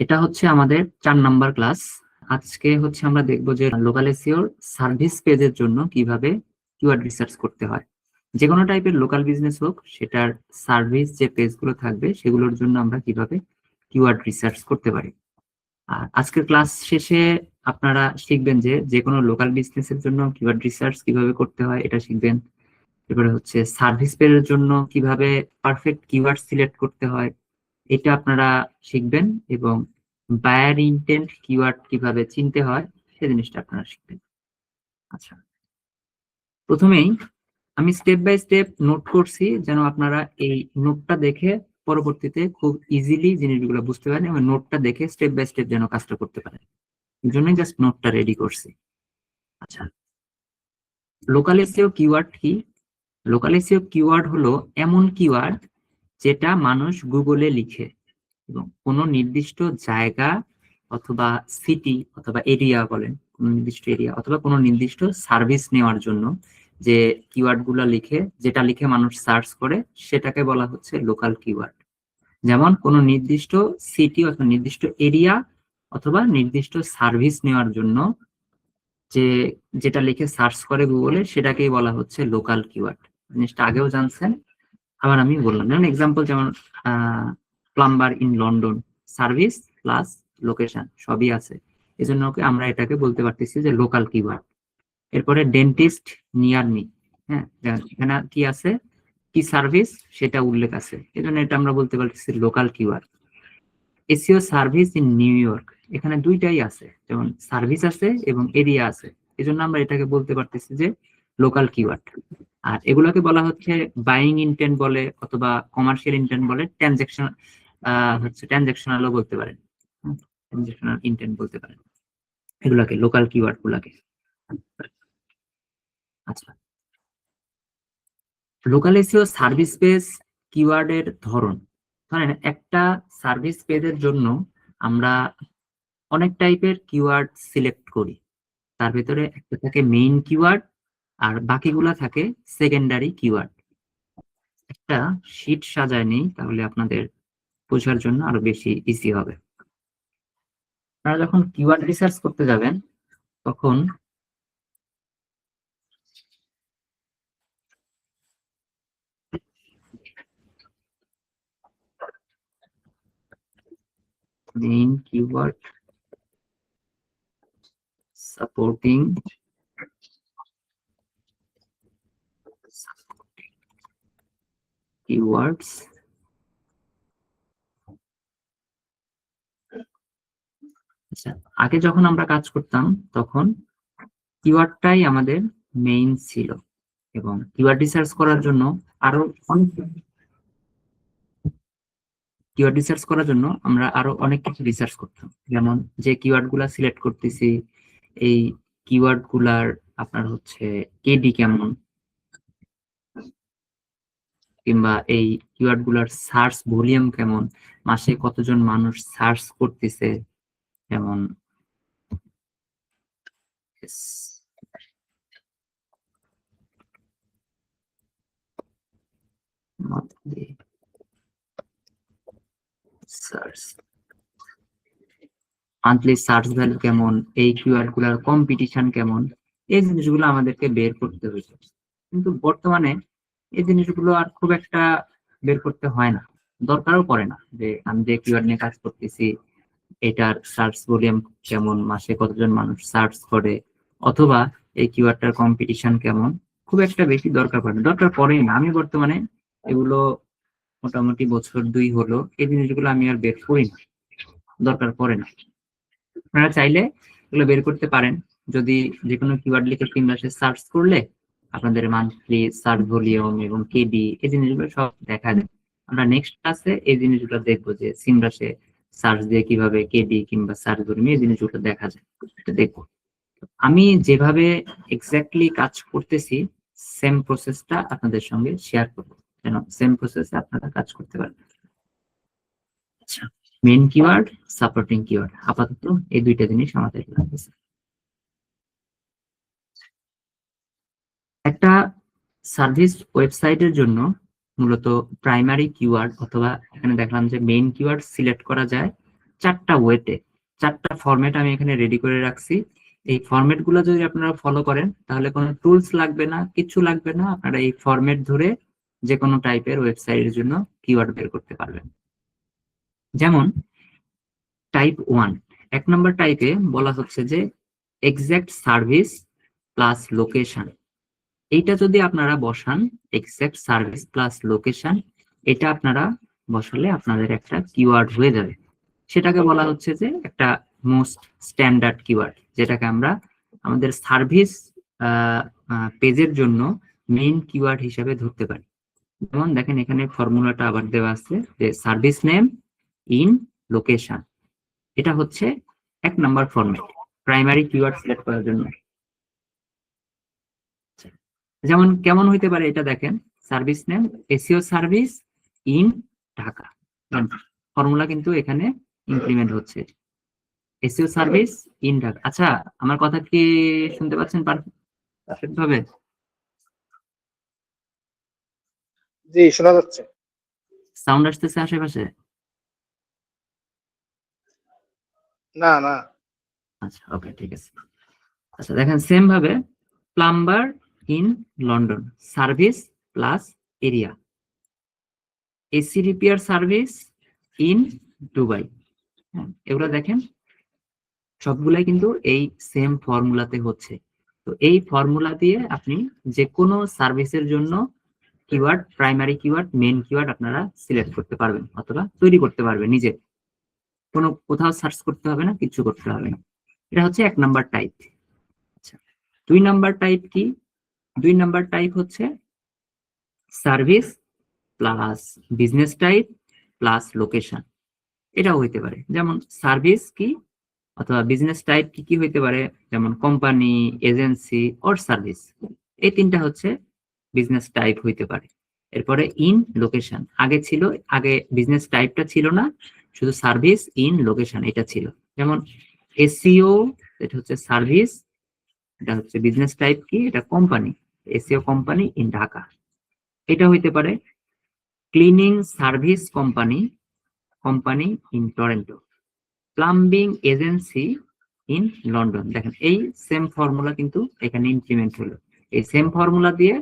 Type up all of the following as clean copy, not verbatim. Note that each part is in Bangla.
এটা হচ্ছে আমাদের 4 নাম্বার ক্লাস। আজকে হচ্ছে আমরা দেখব যে লোকাল এসইওর সার্ভিস পেজের জন্য কিভাবে কিওয়ার্ড রিসার্চ করতে হয়। যে কোনো টাইপের লোকাল বিজনেস হোক, সেটার সার্ভিস যে পেজগুলো থাকবে সেগুলোর জন্য আমরা কিভাবে কিওয়ার্ড রিসার্চ করতে পারি। আর আজকের ক্লাস শেষে আপনারা শিখবেন যে যে কোনো লোকাল বিজনেসের জন্য কিওয়ার্ড রিসার্চ কিভাবে করতে হয় এটা শিখবেন। এবারে হচ্ছে সার্ভিস পেজের জন্য কিভাবে পারফেক্ট কিওয়ার্ড সিলেক্ট করতে হয় এটা আপনারা শিখবেন, এবং বায়ার ইন্টেন্ট কিওয়ার্ড কিভাবে চিনতে হয় সে জিনিসটা আপনারা শিখবেন। আচ্ছা, প্রথমেই আমি স্টেপ বাই স্টেপ নোট করছি যেন আপনারা এই নোটটা দেখে পরবর্তীতে খুব ইজিলি জিনিসগুলো বুঝতে পারেন, এবং নোটটা দেখে স্টেপ বাই স্টেপ যেন কাজটা করতে পারেন, এই জন্যই জাস্ট নোটটা রেডি করছি। আচ্ছা, লোকাল এসইও কিওয়ার্ড কি? লোকাল এসইও কিওয়ার্ড হলো এমন কিওয়ার্ড যেটা মানুষ গুগলে লিখে এবং কোনো নির্দিষ্ট জায়গা অথবা সিটি অথবা এরিয়া বলেন, কোনো নির্দিষ্ট এরিয়া অথবা কোনো নির্দিষ্ট সার্ভিস নেওয়ার জন্য যে কিওয়ার্ড গুলা লিখে, যেটা লিখে মানুষ সার্চ করে, সেটাকে বলা হচ্ছে লোকাল কিওয়ার্ড। যেমন কোনো নির্দিষ্ট সিটি অথবা নির্দিষ্ট এরিয়া অথবা নির্দিষ্ট সার্ভিস নেওয়ার জন্য যে যেটা লিখে সার্চ করে গুগলে, সেটাকেই বলা হচ্ছে লোকাল কিওয়ার্ড। জিনিসটা আগেও জানছেন, আবার আমি বললাম। যেমন এক্সাম্পল, যেমন plumber in London, service plus location সবই আছে, এজন্য আমরা এটাকে বলতে পারতেছি যে লোকাল কিওয়ার্ড। এরপরে ডেন্টিস্ট নিয়ার মি, হ্যাঁ, এখানে কি আছে, কি সার্ভিস সেটা উল্লেখ আছে, এজন্য এটা আমরা বলতে পারতেছি local keyword. SEO service in new York, এখানে দুইটাই আছে, যেমন সার্ভিস আছে এবং এরিয়া আছে, এজন্য আমরা এটাকে বলতে পারতেছি যে লোকাল কিওয়ার্ড। আর এগুলোকে বলা হচ্ছে বাইং ইন্টেন্ট বলে, অথবা কমার্শিয়াল ইন্টেন্ট বলে, ট্রানজাকশন হচ্ছে ট্রানজাকশনালও বলতে পারেন, ট্রানজাকশনাল ইন্টেন্ট বলতে পারেন এগুলাকে, লোকাল কিওয়ার্ড গুলাকে। আচ্ছা, লোকাল এসইও সার্ভিস পেজ কিওয়ার্ডের ধরন। ধরেন একটা সার্ভিস পেজের জন্য আমরা অনেক টাইপের কিওয়ার্ড সিলেক্ট করি, তার ভিতরে একটা থাকে মেইন কিওয়ার্ড আর বাকিগুলা থাকে সেকেন্ডারি কিওয়ার্ড। একটা শীট সাজায় নেই, তাহলে আপনাদের বোঝার জন্য আরো বেশি ইজি হবে। আপনারা যখন কিওয়ার্ড রিসার্চ করতে যাবেন তখন মেইন কিওয়ার্ড, সাপোর্টিং কিওয়ার্ডস, আচ্ছা, আগে যখন আমরা কাজ করতাম তখন কিওয়ার্ডটাই আমাদের মেইন ছিল, এবং কিওয়ার্ড রিসার্চ করার জন্য আরো অনেক কিওয়ার্ড রিসার্চ করার জন্য আমরা আরো অনেক কিছু রিসার্চ করতাম। যেমন যে কিওয়ার্ড গুলা সিলেক্ট করতেছি, এই কিওয়ার্ড গুলার আপনার হচ্ছে কেডি কেমন, কিংবা এই কিওয়ার্ড গুলার সার্চ ভলিউম কেমন, মাসে কতজন মানুষ সার্চ করতেছে, যেমন সার্চ মান্থলি সার্চ ভ্যালু কেমন, এই কিওয়ার্ড গুলার কম্পিটিশন কেমন, এই জিনিসগুলো আমাদেরকে বের করতে হয়েছে। কিন্তু বর্তমানে এই জিনিসগুলো আর খুব একটা বের করতে হয় না, দরকারও পড়ে না যে আমি যে কিওয়ার্ড নিয়ে কাজ করতেছি এটার সার্চ ভলিউম কেমন, মাসে কতজন মানুষ সার্চ করে, অথবা এই কিওয়ার্ডটার কম্পিটিশন কেমন, খুব একটা বেশি দরকার পড়েই না। আমি বর্তমানে এগুলো মোটামুটি বছর 2 হলো এই জিনিসগুলো আমি আর বের করি না, দরকার পড়ে না। আপনারা চাইলে এগুলো বের করতে পারেন, যদি যে কোনো কিওয়ার্ড লিখে সিমরাশে সার্চ করলে আপনাদের মান্থলি সার্চ ভলিউম এবং কেডি এই জিনিসগুলো সব দেখা যায়। আমরা নেক্সট ক্লাসে এই জিনিসগুলো দেখবো যে সিমরাশে সার্চ দিয়ে কিভাবে কেডি কিংবা সার্চ ভলিউম এই জিনিসগুলো দেখা যায়, এটা দেখবো। আমি যেভাবে এক্স্যাক্টলি কাজ করতেছি সেম প্রসেসটা আপনাদের সঙ্গে শেয়ার করবো, যেন সেম প্রসেসে আপনারা কাজ করতে পারেন। আচ্ছা, মেইন কিওয়ার্ড, সাপোর্টিং কিওয়ার্ড, আপাতত এই দুইটা জিনিস আমাদের লাগতেছে। একটা সার্ভিস ওয়েবসাইটের জন্য মূলত প্রাইমারি কিওয়ার্ড, অথবা এখানে দেখলাম যে মেইন কিওয়ার্ড সিলেক্ট করা যায়, চারটা ওয়েতে, চারটা ফরম্যাট আমি এখানে রেডি করে রাখছি। এই ফরম্যাট গুলো যদি আপনারা ফলো করেন তাহলে কোনো টুলস লাগবে না, কিছু লাগবে না, আপনারা এই ফরম্যাট ধরে যে কোনো টাইপের ওয়েবসাইটের জন্য কিওয়ার্ড বের করতে পারবেন। যেমন টাইপ 1, 1 নম্বর টাইপে বলা হচ্ছে যে এক্সাক্ট সার্ভিস প্লাস লোকেশন। এইটা যদি আপনারা বসান, এক্সাক্ট সার্ভিস প্লাস লোকেশন, এটা আপনারা বসালে আপনাদের একটা কিওয়ার্ড হয়ে যাবে। সেটাকে বলা হচ্ছে যে একটা মোস্ট স্ট্যান্ডার্ড কিওয়ার্ড, যেটাকে আমরা আমাদের সার্ভিস পেজের জন্য মেইন কিওয়ার্ড হিসেবে ধরতে পারি। যেমন দেখেন এখানে ফর্মুলাটা আবার দেওয়া আছে যে সার্ভিস নেম ইন লোকেশন, এটা হচ্ছে 1 নম্বর ফরম্যাট প্রাইমারি কিওয়ার্ড সিলেক্ট করার জন্য। যেমন কেমন হইতে পারে এটা দেখেন, service name SEO service in Dhaka, formula কিন্তু এখানে ইমপ্লিমেন্ট হচ্ছে, এসইও সার্ভিস ইন ঢাকা। আচ্ছা, আমার কথা কি শুনতে পাচ্ছেন পারফেক্ট ভাবে? জি, শোনা যাচ্ছে। সাউন্ড আসতেছে আশেপাশে? না না। আচ্ছা, ওকে, ঠিক আছে। আচ্ছা দেখেন সেম ভাবে plumber in London, service plus area, AC repair service in Dubai. এগুলো দেখেন সবগুলাই কিন্তু এই সেম ফর্মুলাতে হচ্ছে। তো এই ফর্মুলা দিয়ে আপনি যে কোনো সার্ভিসের জন্য keyword, primary keyword, main keyword আপনারা সিলেক্ট করতে পারবেন অথবা তৈরি করতে পারবেন নিজে, কোনো কোথাও সার্চ করতে হবে না, কিছু করতে হবে না। এটা হচ্ছে 1 নম্বর টাইপ। আচ্ছা, 2 নম্বর টাইপ কি? 2 নম্বর টাইপ হচ্ছে service plus business type plus location. এটাও হইতে পারে, যেমন সার্ভিস কি অথবা বিজনেস টাইপ কি কি হইতে পারে, যেমন কোম্পানি, এজেন্সি অর সার্ভিস, এই তিনটা হচ্ছে বিজনেস টাইপ হইতে পারে। এরপরে ইন লোকেশন, আগে বিজনেস টাইপটা ছিল না, শুধু সার্ভিস ইন লোকেশন এটা ছিল। যেমন এসইও, এটা হচ্ছে সার্ভিস, এটা হচ্ছে বিজনেস টাইপ কি, এটা company, SEO company in Dhaka, এটা হইতে পারে। Cleaning service company, company in Toronto, plumbing agency in London. দেখেন এই সেম ফর্মুলা কিন্তু এখানে ইমপ্লিমেন্ট হলো। এই সেম ফর্মুলা দিয়ে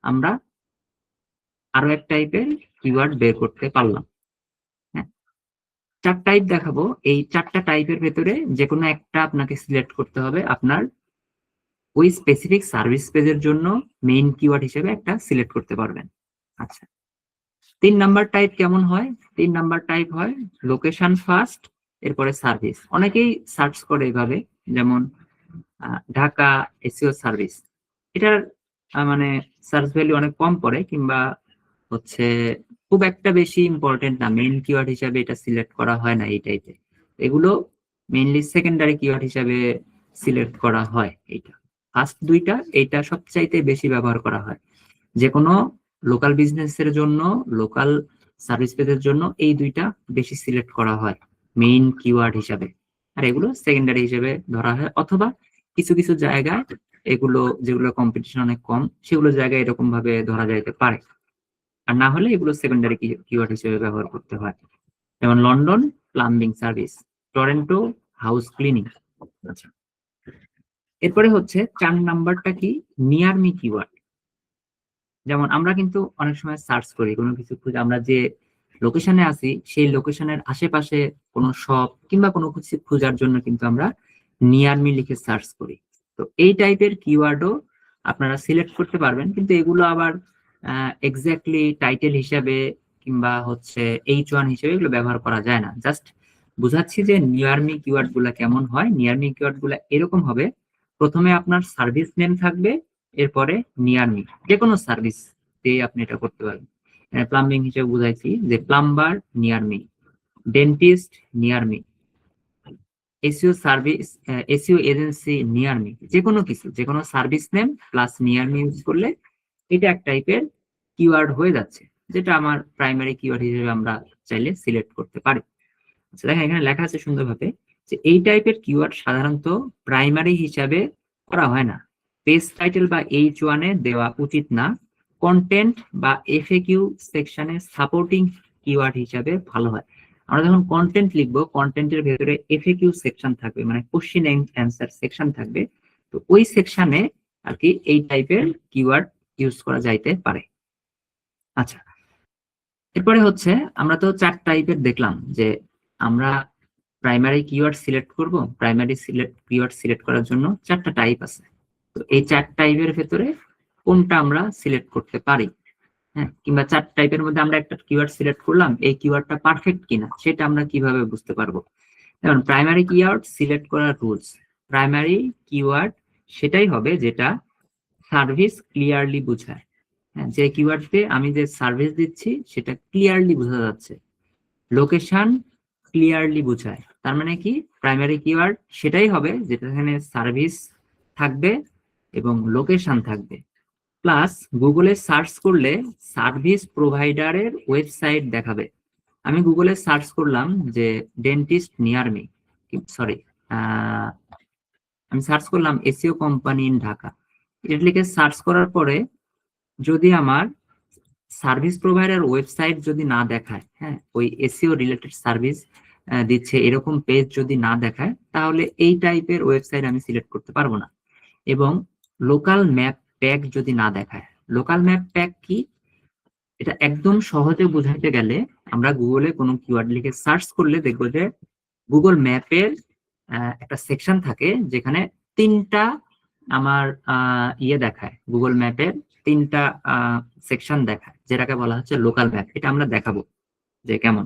আমরা আরো এক টাইপের কিওয়ার্ড বের করতে পারলাম। হ্যাঁ, 4 টাইপ দেখাবো, এই 4টা টাইপের ভেতরে যে কোনো একটা আপনাকে সিলেক্ট করতে হবে, আপনার ওই স্পেসিফিক সার্ভিস পেজের জন্য মেইন কিওয়ার্ড হিসেবে একটা সিলেক্ট করতে পারবেন। আচ্ছা, 3 নম্বর টাইপ কেমন হয়? 3 নম্বর টাইপ হয় লোকেশন ফার্স্ট, এরপরে সার্ভিস। অনেকেই সার্চ করে এইভাবে, যেমন ঢাকা এসইও সার্ভিস, এটার মানে সার্চ ভ্যালু অনেক কম পড়ে, কিংবা হচ্ছে খুব একটা বেশি ইম্পর্টেন্ট না, মেইন কিওয়ার্ড হিসাবে এটা সিলেক্ট করা হয় না এই টাইপে। এগুলো মেইনলি সেকেন্ডারি কিওয়ার্ড হিসাবে সিলেক্ট করা হয়। এইটা ফার্স্ট দুইটা, এইটা সবচাইতে বেশি ব্যবহার করা হয় যে কোনো লোকাল বিজনেসের জন্য, লোকাল সার্ভিস পেজের জন্য এই দুইটা বেশি সিলেক্ট করা হয় মেইন কিওয়ার্ড হিসাবে, আর এগুলো সেকেন্ডারি হিসেবে ধরা হয়। অথবা কিছু কিছু জায়গায় এগুলো, যেগুলো কম্পিটিশন অনেক কম, সেগুলো জায়গায় এরকম ভাবে ধরা যাইতে পারে, আর না হলে এগুলো সেকেন্ডারি কিওয়ার্ড হিসেবে ব্যবহার করতে হয়। যেমন London plumbing service, Toronto house cleaning. আচ্ছা, এরপরে হচ্ছে 4 নম্বরটা কি, নিয়ার মি কিওয়ার্ড। যেমন আমরা কিন্তু অনেক সময় সার্চ করি কোনো কিছু খুঁজে, আমরা যে লোকেশনে আছি সেই লোকেশনের আশেপাশে কোনো শপ কিংবা কোনো কিছু খোঁজার জন্য কিন্তু আমরা নিয়ার মি লিখে সার্চ করি। তো এই টাইপের কিওয়ার্ডও আপনারা সিলেক্ট করতে পারবেন, কিন্তু এগুলো আবার এক্স্যাক্টলি টাইটেল হিসাবে কিংবা হচ্ছে H1 হিসেবে এগুলো ব্যবহার করা যায় না। জাস্ট বুঝাচ্ছি যে নিয়ার মি কিওয়ার্ড গুলা কেমন হয়। নিয়ার মি কিওয়ার্ড গুলা এরকম হবে, প্রথমে আপনার সার্ভিস নেম থাকবে, এরপরে নিয়ার মি, যে কোনো সার্ভিস দিয়ে আপনি এটা করতে পারবেন। প্লাম্বিং হিসেবে বুঝাইছি যে plumber near me, dentist near me, SEO service, SEO agency near me, যে কোনো কিছু, যে কোনো service name plus near me use করলে এটা এক টাইপের কিওয়ার্ড হয়ে যাচ্ছে, যেটা আমার প্রাইমারি কিওয়ার্ড হিসেবে আমরা চাইলে সিলেক্ট করতে পারি। আচ্ছা দেখেন এখানে লেখা আছে সুন্দরভাবে যে এই টাইপের কিওয়ার্ড সাধারণত প্রাইমারি হিসাবে করা হয় না, পেজ টাইটেল বা H1 এ দেওয়া উচিত না, কন্টেন্ট বা FAQ সেকশনে সাপোর্টিং কিওয়ার্ড হিসাবে ভালো হয়। আমরা যখন কন্টেন্ট লিখবো, কন্টেন্টের ভেতরে এফএকিউ সেকশন থাকবে, মানে কোশ্চেন এন্ড অ্যান্সার সেকশন থাকবে। তো ওই সেকশনে আর কি এই টাইপের কিওয়ার্ড ইউজ করা যাইতে পারে। আচ্ছা, এরপরে হচ্ছে আমরা তো 4 টাইপের দেখলাম যে আমরা প্রাইমারি কিওয়ার্ড সিলেক্ট করব। প্রাইমারি কিওয়ার্ড সিলেক্ট করার জন্য 4টা টাইপ আছে। তো এই 4 টাইপের ভেতরে কোনটা আমরা সিলেক্ট করতে পারি, হ্যাঁ, কিংবা 4 টাইপের মধ্যে আমরা একটা কিওয়ার্ড সিলেক্ট করলাম, এই কিওয়ার্ডটা পারফেক্ট কিনা সেটা আমরা কিভাবে বুঝতে পারবো। যেমন প্রাইমারি কিওয়ার্ড সিলেক্ট করার রুলস, প্রাইমারি কিওয়ার্ড সেটাই হবে যেটা সার্ভিস ক্লিয়ারলি বোঝায়। হ্যাঁ, যে কিওয়ার্ডে আমি যে সার্ভিস দিচ্ছি সেটা ক্লিয়ারলি বোঝা যাচ্ছে, লোকেশন ক্লিয়ারলি বোঝায়। তার মানে কি, প্রাইমারি কিওয়ার্ড সেটাই হবে যেটা এখানে সার্ভিস থাকবে এবং লোকেশন থাকবে, প্লাস গুগলে সার্চ করলে সার্ভিস প্রোভাইডারের ওয়েবসাইট দেখাবে। আমি গুগলে সার্চ করলাম যে ডেন্টিস্ট নিয়ার মি, সরি, আমি সার্চ করলাম এসইও কোম্পানি ইন ঢাকা, এটা লিখে সার্চ করার পরে যদি আমার সার্ভিস প্রোভাইডার ওয়েবসাইট যদি না দেখায়, হ্যাঁ, ওই এসইও রিলেটেড সার্ভিস দিচ্ছে এরকম পেজ যদি না দেখায়, তাহলে এই টাইপের ওয়েবসাইট আমি সিলেক্ট করতে পারবো না। এবং লোকাল ম্যাপ ট্যাগ যদি না দেখায়, লোকাল ম্যাপ ট্যাগ কি, এটা একদম সহজে বোঝাতে গেলে আমরা গুগলে কোনো কিওয়ার্ড লিখে সার্চ করলে দেখবো যে গুগল ম্যাপের একটা সেকশন থাকে যেখানে 3টা আমার ইয়ে দেখায়, গুগল ম্যাপের 3টা সেকশন দেখায়, যেটাকে বলা হচ্ছে লোকাল ম্যাপ। এটা আমরা দেখাবো যে কেমন।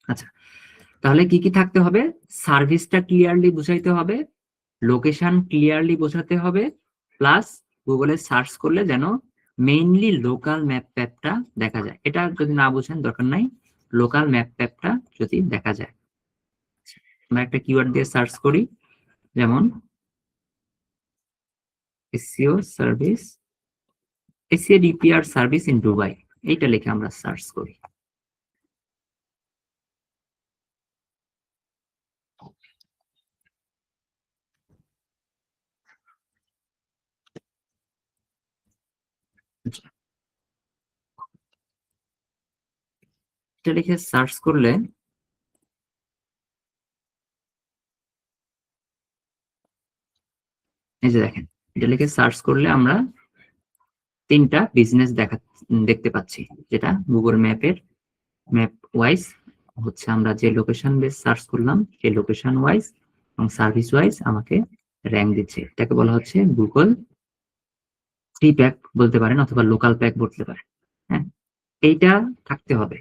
আচ্ছা, তাহলে কি কি থাকতে হবে, সার্ভিসটা ক্লিয়ারলি বুঝাইতে হবে, লোকেশন ক্লিয়ারলি বোঝাতে হবে, প্লাস গুগলে সার্চ করলে যেন মেইনলি লোকাল ম্যাপ ট্যাবটা দেখা যায়। এটা যদি না বুঝেন দরকার নাই, লোকাল ম্যাপ ট্যাবটা যদি দেখা যায়। আমরা একটা কিওয়ার্ড দিয়ে সার্চ করি, যেমন SEO service, SEO DPR service in Dubai, এইটা লিখে আমরা সার্চ করি। এটা লিখে সার্চ করলে এই যে দেখেন, এটা লিখে সার্চ করলে আমরা 3টা বিজনেস দেখতে পাচ্ছি, যেটা গুগল ম্যাপের ম্যাপ ওয়াইজ হচ্ছে আমরা যে লোকেশন বেস সার্চ করলাম সেই লোকেশন ওয়াইজ এবং সার্ভিস ওয়াইজ আমাকে র্যাঙ্ক দিচ্ছে। এটাকে বলা হচ্ছে গুগল ফ্রি প্যাক বলতে পারেন অথবা লোকাল প্যাক বলতে পারেন। হ্যাঁ, এইটা থাকতে হবে।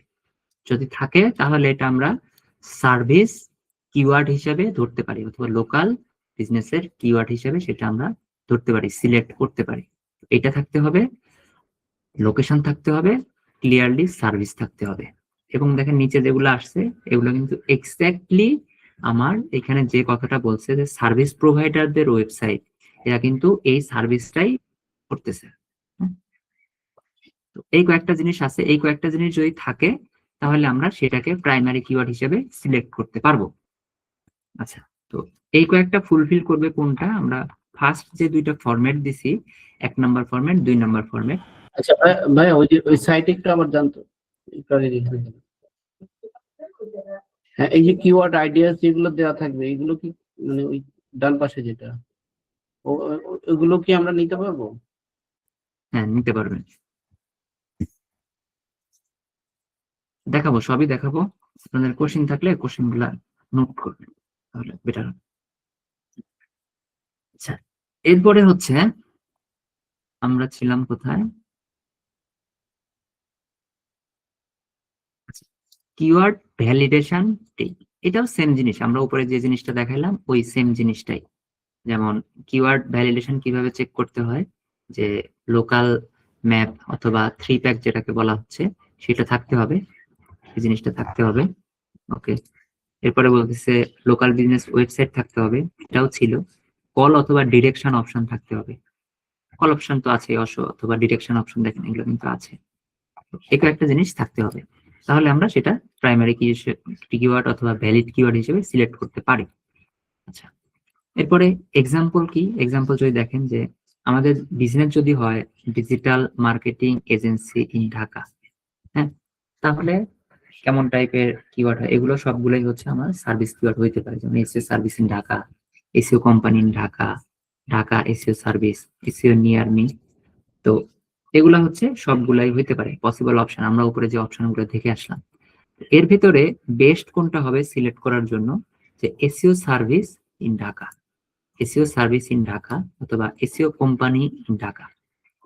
যদি থাকে তাহলে এটা আমরা সার্ভিস কিওয়ার্ড হিসেবে ধরতে পারি, অথবা লোকাল বিজনেসের কিওয়ার্ড হিসেবে সেটা আমরা ধরতে পারি, সিলেক্ট করতে পারি। এটা থাকতে হবে, লোকেশন থাকতে হবে, ক্লিয়ারলি সার্ভিস থাকতে হবে। এবং দেখেন নিচে যেগুলো আসছে এগুলো কিন্তু এক্স্যাক্টলি আমার এখানে যে কথাটা বলছে যে সার্ভিস প্রোভাইডারদের ওয়েবসাইট, এরা কিন্তু এই সার্ভিসটাই করতেছে। তো এই কয়েকটা জিনিস আছে, এই কয়েকটা জিনিস যদি থাকে তাহলে আমরা সেটাকে প্রাইমারি কিওয়ার্ড হিসেবে সিলেক্ট করতে পারবো। আচ্ছা, তো এই কয়েকটা ফুলফিল করবে কোনটা, আমরা ফার্স্ট যে 2টা ফরম্যাট দিছি, 1 নাম্বার ফরম্যাট, 2 নাম্বার ফরম্যাট। আচ্ছা ভাই ওই যে ওই সাইটে একটু আবার জানতো হ্যাঁ, এই যে কিওয়ার্ড আইডিয়াস যেগুলো দেওয়া থাকবে এগুলো কি মানে ওই ডান পাশে যেটা ওগুলো কি আমরা নিতে পারবো? হ্যাঁ, নিতে পারবেন, দেখাবো, সবই দেখাবো। আপনাদের কোশ্চেন থাকলে কোশ্চেন গুলা নোট করবেন, তাহলে বেটার হবে। আচ্ছা, এরপরে হচ্ছে আমরা ছিলাম কোথায়, কিওয়ার্ড ভ্যালিডেশন টেক। এটাও সেম জিনিস, আমরা উপরে যে জিনিসটা দেখাইলাম ওই সেম জিনিসটাই। যেমন কিওয়ার্ড ভ্যালিডেশন কিভাবে চেক করতে হয়, যে লোকাল ম্যাপ অথবা 3 প্যাক যেটাকে বলা হচ্ছে সেটা থাকতে হবে, এই জিনিসটা থাকতে হবে। ওকে, এরপরে বলতেছে লোকাল বিজনেস ওয়েবসাইট থাকতে হবে, এটাও ছিল। কল অথবা ডিরেকশন অপশন থাকতে হবে, কল অপশন তো আছে, অথবা ডিরেকশন অপশন দেখেন এগুলো কিন্তু আছে। এই কয়েকটা জিনিস থাকতে হবে, তাহলে আমরা সেটা প্রাইমারি কিওয়ার্ড অথবা ভ্যালিড কিওয়ার্ড হিসেবে সিলেক্ট করতে পারি। আচ্ছা, এরপরে এক্সাম্পল কি, এক্সাম্পল যদি দেখেন যে আমাদের বিজনেস যদি হয় digital marketing agency in Dhaka, হ্যাঁ, তাহলে কেমন টাইপের কিওয়ার্ড হয়, এগুলো সবগুলোই হচ্ছে আমার সার্ভিস কিওয়ার্ড হইতে পারে। যেমন SEO service in Dhaka, SEO company in Dhaka, Dhaka SEO service, SEO near me. তো এগুলা হচ্ছে সবগুলাই হইতে পারে পসিবল অপশন। আমরা উপরে যে অপশনগুলো দেখে আসলাম, এর ভিতরে বেস্ট কোনটা হবে সিলেক্ট করার জন্য, যে SEO service in Dhaka, SEO service in Dhaka অথবা এসইও কোম্পানি ইন ঢাকা,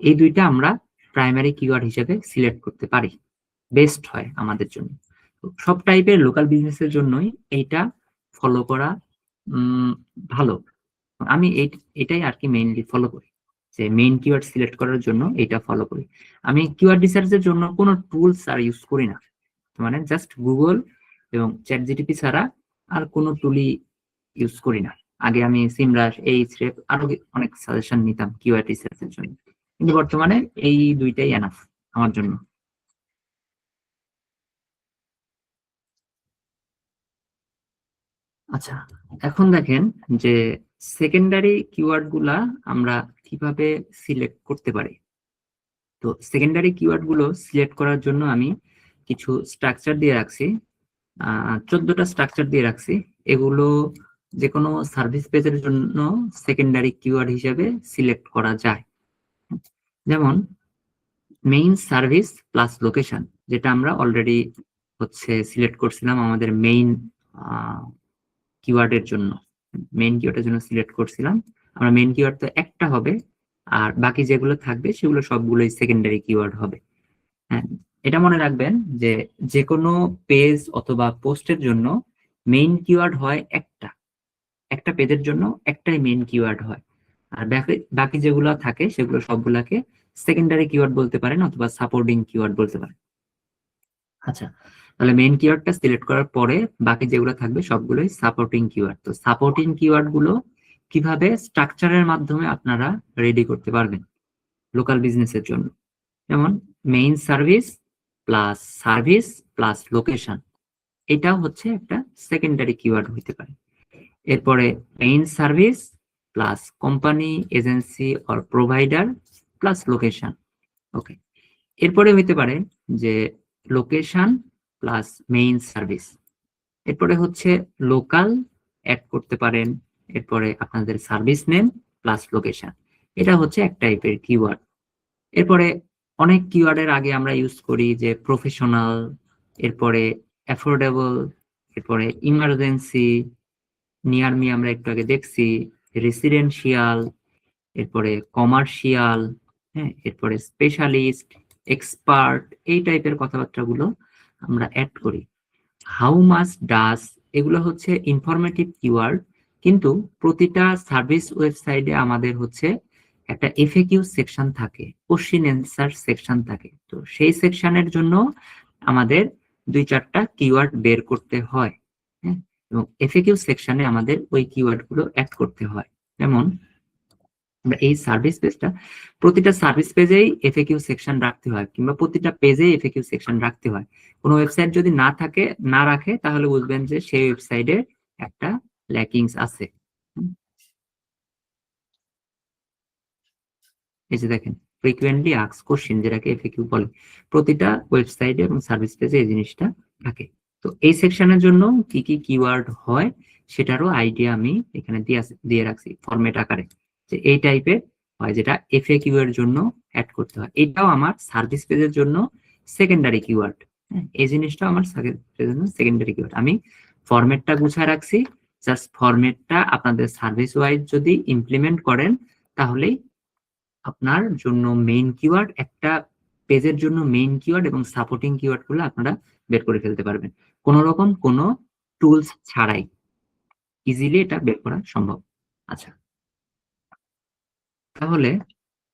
এই দুইটা আমরা প্রাইমারি কিওয়ার্ড হিসেবে সিলেক্ট করতে পারি, বেস্ট হয় আমাদের জন্য। তো সব টাইপের লোকাল বিজনেসের জন্যই এইটা ফলো করা ভালো। আমি এটাই আর কি মেইনলি ফলো করি, যে মেইন কিওয়ার্ড সিলেক্ট করার জন্য এটা ফলো করি। আমি কিওয়ার্ড রিসার্চের জন্য কোনো টুলস আর ইউজ করি না, মানে জাস্ট গুগল এবং চ্যাট জিটিপি ছাড়া আর কোনো টুলই ইউজ করি না। আগে আমি সিমরাশ, এইচরেফ আরো অনেক সাজেশন নিতাম কিওয়ার্ড রিসার্চের জন্য, কিন্তু বর্তমানে এই দুইটাই এনাফ আমার জন্য। আচ্ছা, এখন দেখেন যে সেকেন্ডারি কিওয়ার্ড গুলা আমরা কিভাবে সিলেক্ট করতে পারি। তো সেকেন্ডারি কিওয়ার্ড গুলো সিলেক্ট করার জন্য আমি কিছু স্ট্রাকচার দিয়ে রাখছি, 14টা স্ট্রাকচার দিয়ে রাখছি। এগুলো যে কোনো সার্ভিস পেজের জন্য সেকেন্ডারি কিওয়ার্ড হিসেবে সিলেক্ট করা যায়। যেমন মেইন সার্ভিস প্লাস লোকেশন, যেটা আমরা অলরেডি হচ্ছে সিলেক্ট করছিলাম আমাদের মেইন কিওয়ার্ডের জন্য, মেইন কিওয়ার্ডের জন্য সিলেক্ট করছিলাম আমরা। মেইন কিওয়ার্ড তো একটা হবে, আর বাকি যেগুলো থাকবে সেগুলো সবগুলোই সেকেন্ডারি কিওয়ার্ড হবে। হ্যাঁ, এটা মনে রাখবেন যে যে কোনো পেজ অথবা পোস্টের জন্য মেইন কিওয়ার্ড হয় একটা পেজের জন্য একটাই মেইন কিওয়ার্ড হয়, আর বাকি যেগুলো থাকে সেগুলো সবগুলাকে সেকেন্ডারি কিওয়ার্ড বলতে পারেন অথবা সাপোর্টিং কিওয়ার্ড বলতে পারেন। আচ্ছা, তাহলে মেইন কিওয়ার্ডটা সিলেক্ট করার পরে বাকি যেগুলো থাকবে সবগুলোই সাপোর্টিং কিওয়ার্ড। তো সাপোর্টিং কিওয়ার্ড গুলো কিভাবে স্ট্রাকচারের মাধ্যমে আপনারা রেডি করতে পারবেন লোকাল বিজনেসের জন্য, যেমন মেইন সার্ভিস প্লাস লোকেশন, এটাও হচ্ছে একটা সেকেন্ডারি কিওয়ার্ড হইতে পারে। এরপরে main service plus company, agency or provider plus location. Okay, এরপরে হইতে পারে যে লোকেশন প্লাস মেইন সার্ভিস। এরপরে হচ্ছে লোকাল অ্যাড করতে পারেন, এরপরে আপনাদের সার্ভিস নেম প্লাস লোকেশন, এটা হচ্ছে এক টাইপের কিওয়ার্ড। এরপরে অনেক কিওয়ার্ডের আগে আমরা ইউজ করি যে প্রফেশনাল, এরপরে অ্যাফোর্ডেবল, এরপরে ইমার্জেন্সি, নিয়ার মি আমরা একটু আগে দেখছি, রেসিডেন্সিয়াল, এরপরে কমার্শিয়াল, হ্যাঁ, এরপরে স্পেশালিস্ট, এক্সপার্ট, এই টাইপের কথাবার্তাগুলো আমরা অ্যাড করি। হাউ মাচ ডাস, এগুলো হচ্ছে ইনফরমেটিভ কিওয়ার্ড, কিন্তু প্রতিটা সার্ভিস ওয়েবসাইটে আমাদের হচ্ছে একটা এফএকিউ সেকশন থাকে, কোশ্চেন অ্যান্সার সেকশন থাকে। তো সেই সেকশনের জন্য আমাদের 2-4টা কিওয়ার্ড বের করতে হয়, হ্যাঁ, এবং এফএকিউ সেকশনে আমাদের ওই কিওয়ার্ড গুলো অ্যাড করতে হয়। যেমন আমরা এই সার্ভিস পেজটা, প্রতিটা সার্ভিস পেজেই এফএকিউ সেকশন রাখতে হয়, কিংবা প্রতিটা পেজে এফএকিউ সেকশন রাখতে হয়। কোনো ওয়েবসাইট যদি না রাখে তাহলে বুঝবেন যে সেই ওয়েবসাইটে একটা ল্যাকিংস আছে। এই যে দেখেন ফ্রিকুয়েন্টলি আস্কড কোশ্চেন, যেটাকে এফএকিউ বলে, প্রতিটা ওয়েবসাইটে এবং সার্ভিস পেজে এই জিনিসটা থাকে। তো এই সেকশনের জন্য কি কি কিওয়ার্ড হয় সেটারও আইডিয়া আমি এখানে দিয়ে রাখছি ফরম্যাট আকারে, যে এই টাইপের হয় যেটা এফএকিউ এর জন্য অ্যাড করতে হয়। এটাও আমার সার্ভিস পেজের জন্য সেকেন্ডারি কিওয়ার্ড, এই জিনিসটা আমার সেকেন্ডারি কিওয়ার্ড। আমি ফরম্যাটটা গুছিয়ে রাখছি, জাস্ট ফরম্যাটটা আপনাদের সার্ভিস ওয়াইজ যদি ইমপ্লিমেন্ট করেন তাহলেই আপনার জন্য মেইন কিওয়ার্ড, একটা পেজের জন্য মেইন কিওয়ার্ড এবং সাপোর্টিং কিওয়ার্ড গুলো আপনারা বের করে ফেলতে পারবেন কোন রকম কোনো টুলস ছাড়াই, ইজিলি এটা বের করা সম্ভব। আচ্ছা, তাহলে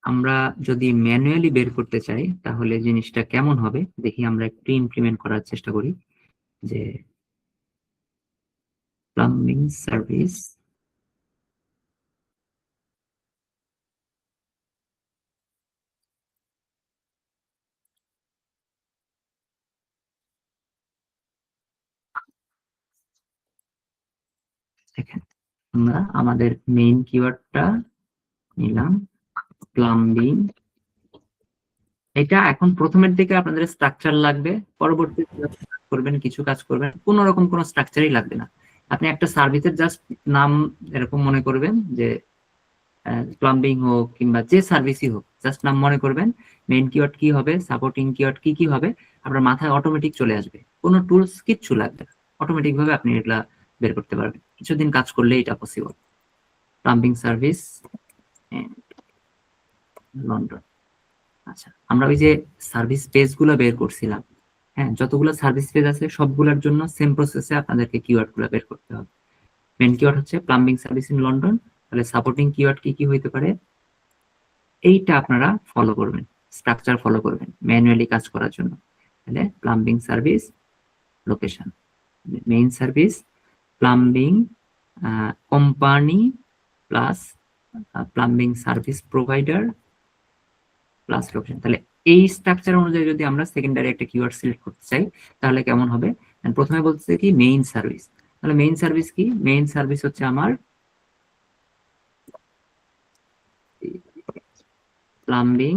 আমরা যদি ম্যানুয়ালি বের করতে চাই তাহলে জিনিসটা কেমন হবে দেখি, আমরা একটু ইমপ্লিমেন্ট করার চেষ্টা করি। যে প্লাম্বিং সার্ভিস, দেখেন আমরা আমাদের মেইন কিওয়ার্ডটা নিলাম প্লাম্বিং। এটা এখন প্রথমের দিকে আপনাদের স্ট্রাকচার লাগবে, পরবর্তীতে করবেন, কিছু কাজ করবেন, কোনো রকম কোনো স্ট্রাকচারই লাগবে না। আপনি একটা সার্ভিসের জাস্ট নাম এরকম মনে করবেন যে প্লাম্বিং হোক কিংবা যে সার্ভিসই হোক, জাস্ট নাম মনে করবেন, মেইন কিওয়ার্ড কি হবে, সাপোর্টিং কিওয়ার্ড কি কি হবে, আপনার মাথায় অটোমেটিক চলে আসবে, কোনো টুলস কিচ্ছু লাগবে না, অটোমেটিক ভাবে আপনি এগুলা বের করতে পারবেন। কিছুদিন কাজ করলে এটা পসিবল। Plumbing service London. আচ্ছা, আমরা ওই যে সার্ভিস পেজ গুলো বের করছিলাম, হ্যাঁ, যতগুলো সার্ভিস পেজ আছে সবগুলোর জন্য সেম প্রসেসে আপনাদেরকে কিওয়ার্ড গুলো বের করতে হবে। মেইন কিওয়ার্ড হচ্ছে প্লাম্বিং সার্ভিস ইন লন্ডন, তাহলে সাপোর্টিং কিওয়ার্ড কি কি হইতে পারে, এইটা আপনারা ফলো করবেন, স্ট্রাকচার ফলো করবেন ম্যানুয়ালি কাজ করার জন্য। তাহলে plumbing service location, main service plumbing company plus plumbing service provider plus location. তাহলে এই স্ট্রাকচার অনুযায়ী যদি আমরা সেকেন্ডারি একটা কিওয়ার্ড সিলেক্ট করতে চাই তাহলে কেমন হবে, প্রথমে বলছে কি মেইন সার্ভিস, তাহলে মেইন সার্ভিস কি, মেইন সার্ভিস হচ্ছে আমার প্লাম্বিং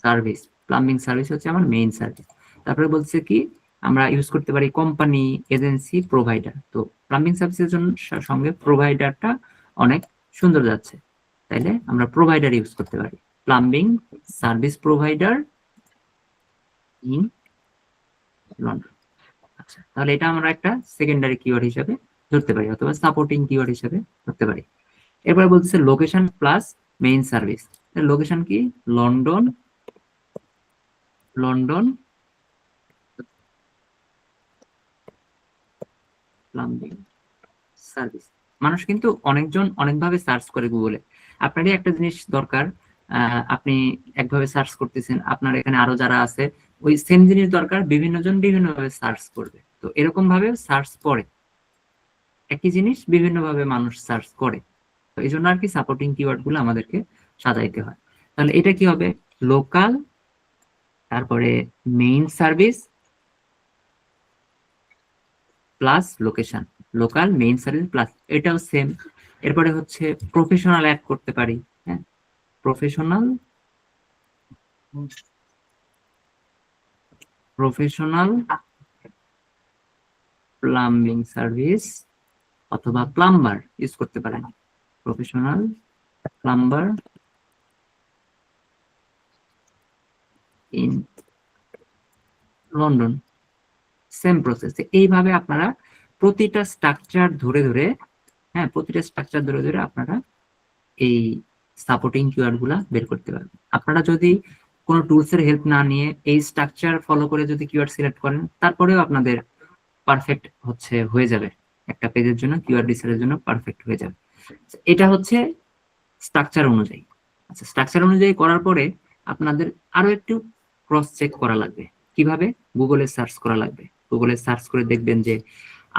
সার্ভিস, প্লাম্বিং সার্ভিস হচ্ছে আমার মেইন সার্ভিস। তারপরে বলছে কি আমরা ইউজ করতে পারি কোম্পানি, এজেন্সি, প্রোভাইডার। তো প্লাম্বিং সার্ভিসের জন্য সঙ্গে প্রোভাইডারটা অনেক সুন্দর যাচ্ছে, তাইলে আমরা প্রোভাইডার ইউজ করতে পারি, plumbing service provider in London. আচ্ছা, তাহলে এটা আমরা একটা সেকেন্ডারি কিওয়ার্ড হিসেবে ধরতে পারি অথবা সাপোর্টিং কিওয়ার্ড হিসেবে ধরতে পারি। এরপরে বলতেছে location plus main service, location কি লন্ডন, লন্ডন প্লাম্বিং সার্ভিস। মানুষ কিন্তু অনেকজন অনেকভাবে সার্চ করে গুগলে, আপনারই একটা জিনিস দরকার, আপনি একভাবে সার্চ করতেছেন, আপনার এখানে আরো যারা আছে ওই সেম জিনিস দরকার, বিভিন্ন জন বিভিন্ন ভাবে সার্চ করবে, তো এরকম ভাবে সার্চ করে একই জিনিস বিভিন্ন ভাবে মানুষ সার্চ করে, তো এই জন্য আর কি সাপোর্টিং কিওয়ার্ড গুলো আমাদেরকে সাজাইতে হয়। তাহলে এটা কি হবে, লোকাল, তারপরে main service plus location, local main service plus, এটাও সেম। এরপরে হচ্ছে প্রফেশনাল অ্যাড করতে পারি, হ্যাঁ, প্রফেশনাল, প্রফেশনাল প্লাম্বিং সার্ভিস অথবা প্লাম্বার ইউজ করতে পারেন, professional plumber in London, same process. এইভাবে আপনারা প্রতিটা স্ট্রাকচার ধরে ধরে, হ্যাঁ, প্রতিটা স্ট্রাকচার ধরে ধরে আপনারা এই সাপোর্টিং কিওয়ার্ড গুলা বের করতে পারবেন। আপনারা যদি কোনো টুলস এর হেল্প না নিয়ে এই স্ট্রাকচার ফলো করে যদি কিওয়ার্ড সিলেক্ট করেন তারপরেও আপনাদের পারফেক্ট হয়ে যাবে, একটা পেজের জন্য কিওয়ার্ড রিসার্চের জন্য পারফেক্ট হয়ে যাবে। এটা হচ্ছে স্ট্রাকচার অনুযায়ী। আচ্ছা, স্ট্রাকচার অনুযায়ী করার পরে আপনাদের আরো একটু ক্রস চেক করা লাগবে, কিভাবে, গুগলে সার্চ করা লাগবে। গুগলে সার্চ করে দেখবেন যে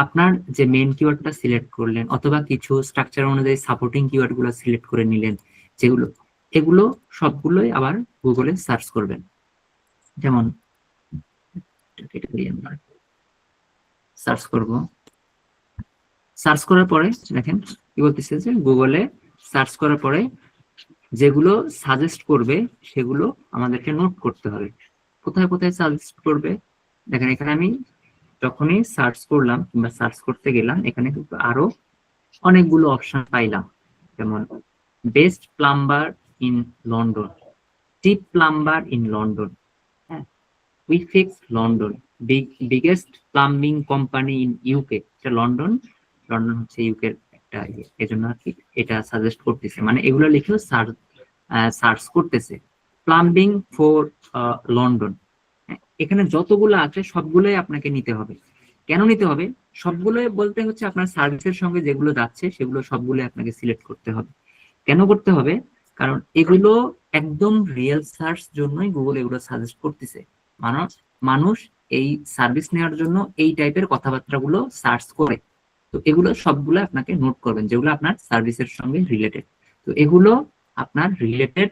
আপনার যে মেইন কিওয়ার্ডটা সিলেক্ট করলেন অথবা কিছু স্ট্রাকচার অনুযায়ী সাপোর্টিং কিওয়ার্ড গুলো সিলেক্ট করে নিলেন, যেগুলো এগুলো সবগুলোই আবার গুগলে সার্চ করবেন। যেমন সার্চ করব, সার্চ করার পরে দেখেন কি বলতেছে যে গুগলে সার্চ করার পরে যেগুলো সাজেস্ট করবে সেগুলো আমাদেরকে নোট করতে হবে। কোথায় কোথায় সাজেস্ট করবে দেখেন, এখানে আমি যখনই সার্চ করলাম কিংবা সার্চ করতে গেলাম এখানে কিন্তু আরো অনেকগুলো অপশন পাইলাম, যেমন best plumber in London, cheap plumber in London, হ্যাঁ, WeFix London, biggest plumbing company in UK, এটা লন্ডন, লন্ডন হচ্ছে ইউকে একটা এজন্য আর কি এটা সাজেস্ট করতেছে, মানে এগুলো লিখেও সার্চ করতেছে। প্লাম্বিং ফর লন্ডন, এখানে যতগুলো আছে সবগুলোই আপনাকে নিতে হবে। কেন নিতে হবে, সবগুলোই বলতে হচ্ছে আপনার সার্ভিসের সঙ্গে যেগুলো যাচ্ছে সেগুলো সবগুলো আপনাকে সিলেক্ট করতে হবে। কেন করতে হবে, কারণ এগুলো একদম রিয়েল সার্চ জন্যই গুগল এগুলো সাজেস্ট করতেছে। মানুষ এই সার্ভিস নেওয়ার জন্য এই টাইপের কথাবার্তাগুলো সার্চ করে, তো এগুলো সবগুলো আপনাকে নোট করবেন যেগুলো আপনার সার্ভিসের সঙ্গে রিলেটেড। তো এগুলো আপনার রিলেটেড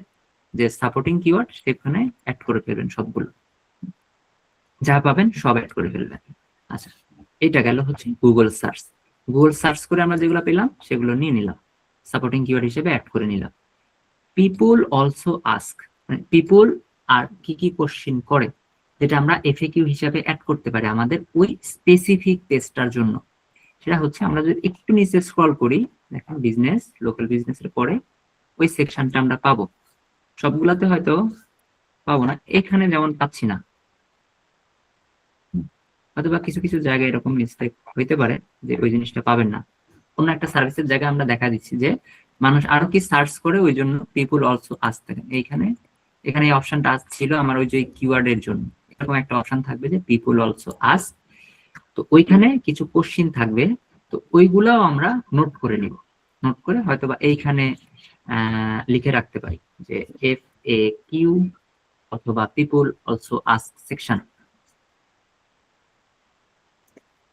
যে সাপোর্টিং কিওয়ার্ড সেখানে অ্যাড করে ফেলবেন, সবগুলো যা পাবেন সব অ্যাড করে ফেলবেন। আচ্ছা, এটা গেল হচ্ছে গুগল সার্চ। গুগল সার্চ করে আমরা যেগুলো পেলাম সেগুলো নিয়ে নিলাম, সাপোর্টিং কিওয়ার্ড হিসেবে অ্যাড করে নিলাম। পিপুল অলসো আস্ক, পিপুল আর কি কি কোশ্চিন করে, যেটা আমরা এফএকিউ হিসাবে অ্যাড করতে পারি আমাদের ওই স্পেসিফিক পেজটার জন্য। সেটা হচ্ছে আমরা যদি একটু নিচে স্ক্রল করি, দেখেন বিজনেস, লোকাল বিজনেসের পরে ওই সেকশনটা আমরা পাবো। সবগুলাতে হয়তো পাবো না, এখানে যেমন পাচ্ছি না, অথবা কিছু কিছু জায়গায় এরকম মিস্টেক হইতে পারে যে ওই জিনিসটা পাবেন না। অন্য একটা সার্ভিসের জায়গায় আমরা দেখা দিচ্ছি যে মানুষ আরো কি সার্চ করে, ওই জন্য পিপুল অলসো আসতে, এইখানে এখানে এই অপশনটা ছিল আমার ওই যে কিওয়ার্ড এর জন্য। এরকম একটা অপশন থাকবে যে পিপুল অলসো আস, তো ওইখানে কিছু কোশ্চিন থাকবে, তো ওইগুলাও আমরা নোট করে নিব। নোট করে হয়তোবা এইখানে লিখে রাখতে পারি যে এফ এ কিউ অথবা পিপুল অলসো আস্ক সেকশন,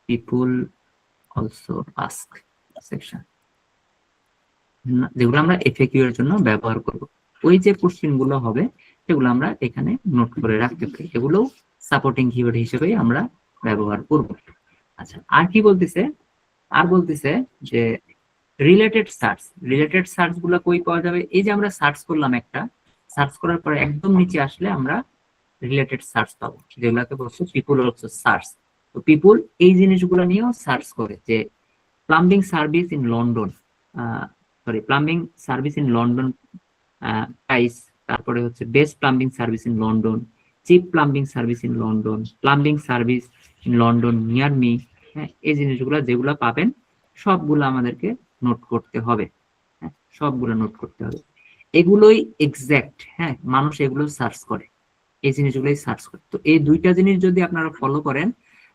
পিপুল অলসো আস্ক সেকশন, যেগুলো আমরা এফএকিউ এর জন্য ব্যবহার করব। ওই যে কোশ্চেন গুলো হবে সেগুলো আমরা এখানে নোট করে রাখতে পারি, এগুলো সাপোর্টিং কিওয়ার্ড হিসেবে আমরা ব্যবহার করব। আচ্ছা, আর কি বলতেছে, আর বলতেছে যে রিলেটেড সার্চ। রিলেটেড সার্চ গুলো কই পাওয়া যাবে? এই যে আমরা সার্চ করলাম একটা, সার্চ করার পরে একদম নিচে আসলে আমরা রিলেটেড সার্চ পাবো, যেগুলোকে বলছে পিপুল অলসো সার্চ। তো পিপুল এই জিনিসগুলো নিয়েও সার্চ করে যে plumbing service in London, plumbing service in London price, তারপরে হচ্ছে best plumbing service in London, cheap plumbing service in London, plumbing service in London near me. হ্যাঁ, এই জিনিসগুলো যেগুলো পাবেন সবগুলো আমাদেরকে নোট করতে হবে। হ্যাঁ, সবগুলো নোট করতে হবে, এগুলোই এক্সাক্ট। হ্যাঁ, মানুষ এগুলো সার্চ করে, এই জিনিসগুলোই সার্চ করে। তো এই দুইটা জিনিস যদি আপনারা ফলো করেন,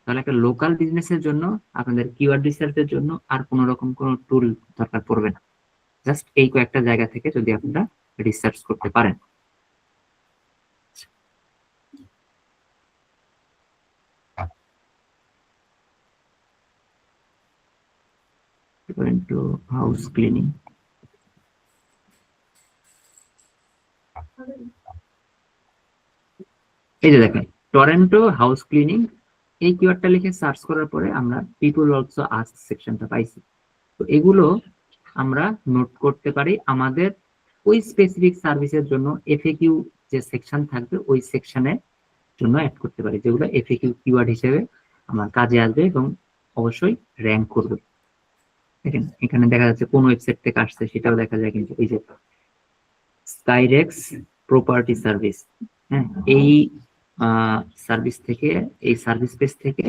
তাহলে একটা লোকাল বিজনেসের জন্য, আপনাদের কিওয়ার্ড রিসার্চের জন্য আর কোনো রকম কোনো টুল দরকার পড়বে না। জাস্ট এই কয়েকটা জায়গা থেকে যদি আপনারা রিসার্চ করতে পারেন। টরন্টো হাউস ক্লিনিং, এই যে দেখেন টরন্টো হাউস ক্লিনিং, এই কিওয়ার্ডটা লিখে সার্চ করার পরে আমরা পিপল অলসো আস্ক সেকশনটা পাইছি। তো এগুলো আমরা নোট করতে পারি আমাদের ওই স্পেসিফিক সার্ভিসের জন্য এফএকিউ যে সেকশন থাকবে ওই সেকশনের জন্য অ্যাড করতে পারি, যেগুলো এফএকিউ কিওয়ার্ড হিসেবে আমার কাজে আসবে এবং অবশ্যই র্যাঙ্ক করবে। দেখেন এখানে দেখা যাচ্ছে কোন ওয়েবসাইট থেকে আসছে সেটাও দেখা যায়, কিন্তু এই যে স্কাইরেক্স প্রপার্টি সার্ভিস, হ্যাঁ, এই সার্ভিস থেকে, এই সার্ভিস পেজ থেকে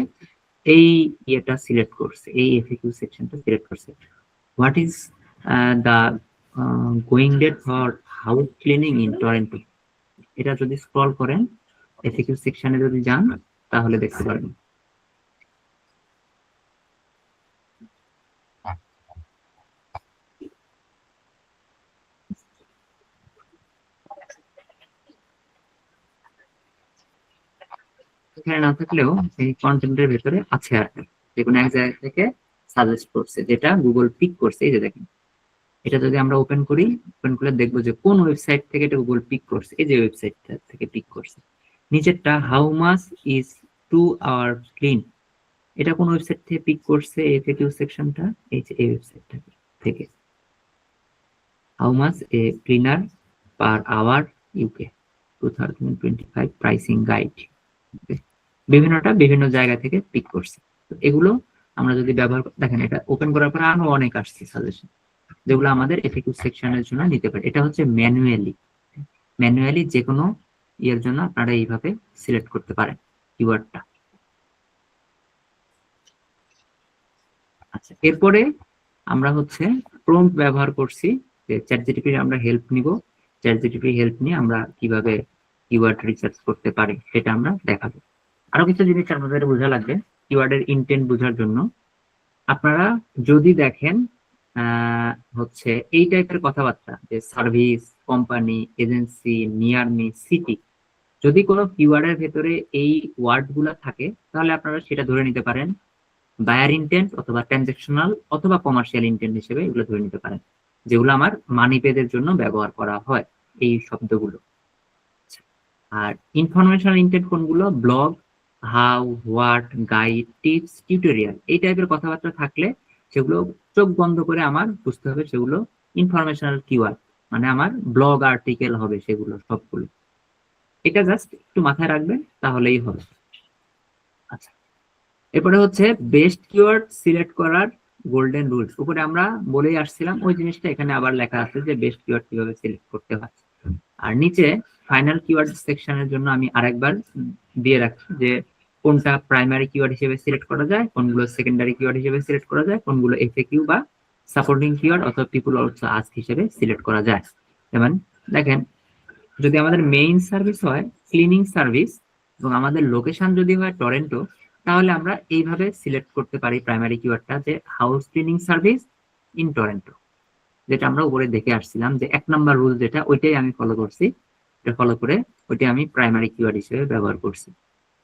এই ইয়েটা সিলেক্ট করছে, এই এফএকিউ সেকশনটা সিলেক্ট করছে। What is the going date for house cleaning in Toronto, এটা যদি স্ক্রল করেন এফএকিউ সেকশনে যদি যান তাহলে দেখতে পারবেন। এখানে না থাকলেও এই কন্টেন্টের ভেতরে আছে, আর যে কোনো এক জায়গা থেকে সাজেস্ট করছে, যেটা গুগল পিক করছে। এই যে দেখেন, এটা যদি আমরা ওপেন করি, ওপেন করলে দেখবো যে কোন ওয়েবসাইট থেকে এটা গুগল পিক করছে। এই যে ওয়েবসাইটটা থেকে পিক করছে। নিচেরটা how much is 2 hour clean, এটা কোন ওয়েবসাইট থেকে পিক করছে এফএকিউ সেকশনটা? এই যে এই ওয়েবসাইটটা থেকে। How much a cleaner per hour UK 2025 pricing guide, বিভিন্নটা বিভিন্ন জায়গা থেকে পিক করছে। তো এগুলো আমরা যদি ব্যবহার, দেখেন এটা ওপেন করার পর আরো অনেক আসছে সাজেশন, যেগুলো আমাদের এফএকিউ সেকশনের জন্য নিতে পারে। এটা হচ্ছে ম্যানুয়ালি যে কোনো ইয়ের জন্য আপনারা এইভাবে সিলেক্ট করতে পারেন কিওয়ার্ডটা। আচ্ছা, এরপরে আমরা হচ্ছে প্রম্পট ব্যবহার করছি, যে চ্যাটজিপিটির আমরা হেল্প নিব। চ্যাটজিপিটির হেল্প নিয়ে আমরা কিভাবে কিওয়ার্ড রিসার্চ করতে পারি সেটা আমরা দেখাবো। আরো কিছু জিনিস আপনাদের বোঝা লাগবে কিওয়ার্ডের ইনটেন্ট বোঝার জন্য। আপনারা যদি দেখেন হচ্ছে এই টাইপের কথাবার্তা, যে service, company, agency, near me, city, যদি কোনো কিওয়ার্ডের ভেতরে এই ওয়ার্ড গুলা থাকে তাহলে আপনারা সেটা ধরে নিতে পারেন বায়ার ইনটেন্ট অথবা ট্রানজাকশনাল অথবা কমার্শিয়াল ইনটেন্ট হিসেবে এগুলো ধরে নিতে পারেন, যেগুলো আমার মানি পেজের জন্য ব্যবহার করা হয় এই শব্দগুলো। আর ইনফরমেশনাল ইনটেন্ট কোনগুলো? Blog, how, what, guide, tips, tutorial, এই টাইপের কথাবার্তা থাকলে সেগুলো চোখ বন্ধ করে আমার বুঝতে হবে সেগুলো ইনফরমেশনাল কিওয়ার্ড, মানে আমার ব্লগ আর্টিকেল হবে সেগুলো সবগুলো। এটা জাস্ট একটু মাথায় রাখবেন, তাহলেই হবে। আচ্ছা, এরপরে হচ্ছে বেস্ট কিওয়ার্ড সিলেক্ট করার গোল্ডেন রুলস। উপরে আমরা বলেই আসছিলাম ওই জিনিসটা, এখানে আবার লেখা আছে যে বেস্ট কিওয়ার্ড কিভাবে সিলেক্ট করতে হয়। আর নিচে ফাইনাল কিওয়ার্ড সেকশনের জন্য আমি আরেকবার দিয়ে রাখছি যে কোনটা প্রাইমারি কিওয়ার্ড হিসেবে সিলেক্ট করা যায়, কোনগুলো সেকেন্ডারি কিওয়ার্ড হিসেবে সিলেক্ট করা যায়, কোনগুলো এফএকিউ বা সাপোর্টিং কিওয়ার্ড অথবা পিপল অলসো আস্ক হিসেবে সিলেক্ট করা যায়। যেমন দেখেন, যদি আমাদের মেইন সার্ভিস হয় ক্লিনিং সার্ভিস এবং আমাদের লোকেশন যদি হয় টরেন্টো, তাহলে আমরা এইভাবে সিলেক্ট করতে পারি প্রাইমারি কিওয়ার্ডটা যে house cleaning service in Toronto, যেটা আমরা উপরে দেখে আসছিলাম যে 1 নম্বর রুল যেটা, ওইটাই আমি ফলো করছি। এটা ফলো করে ওইটাই আমি প্রাইমারি কিওয়ার্ড হিসেবে ব্যবহার করছি।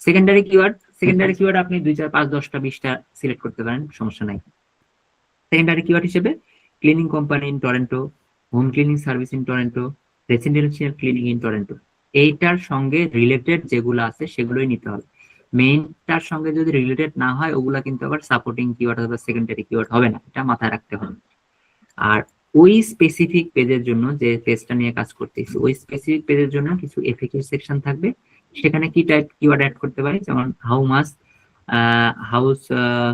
সেকেন্ডারি কিওয়ার্ড আপনি 2, 4, 5, 10টা 20টা সিলেক্ট করতে পারেন, সমস্যা নাই। সেকেন্ডারি কিওয়ার্ড হিসেবে cleaning company in Toronto, home cleaning service in Toronto, residential cleaning in Toronto, এইটার সঙ্গে রিলেটেড যেগুলো আছে সেগুলোই নিতে হবে। মেইনটার সঙ্গে যদি রিলেটেড না হয়, ওগুলা কিন্তু আবার সাপোর্টিং কিওয়ার্ড অথবা সেকেন্ডারি কিওয়ার্ড হবে না, এটা মাথায় রাখতে হবে। আর ওই স্পেসিফিক পেজের জন্য, যে পেজটা নিয়ে কাজ করতেছি, ওই স্পেসিফিক পেজের জন্য কিছু এফএকিউ সেকশন থাকবে। সেখানে কি টাইপ কিওয়ার্ড অ্যাড করতে পারি, যেমন how much house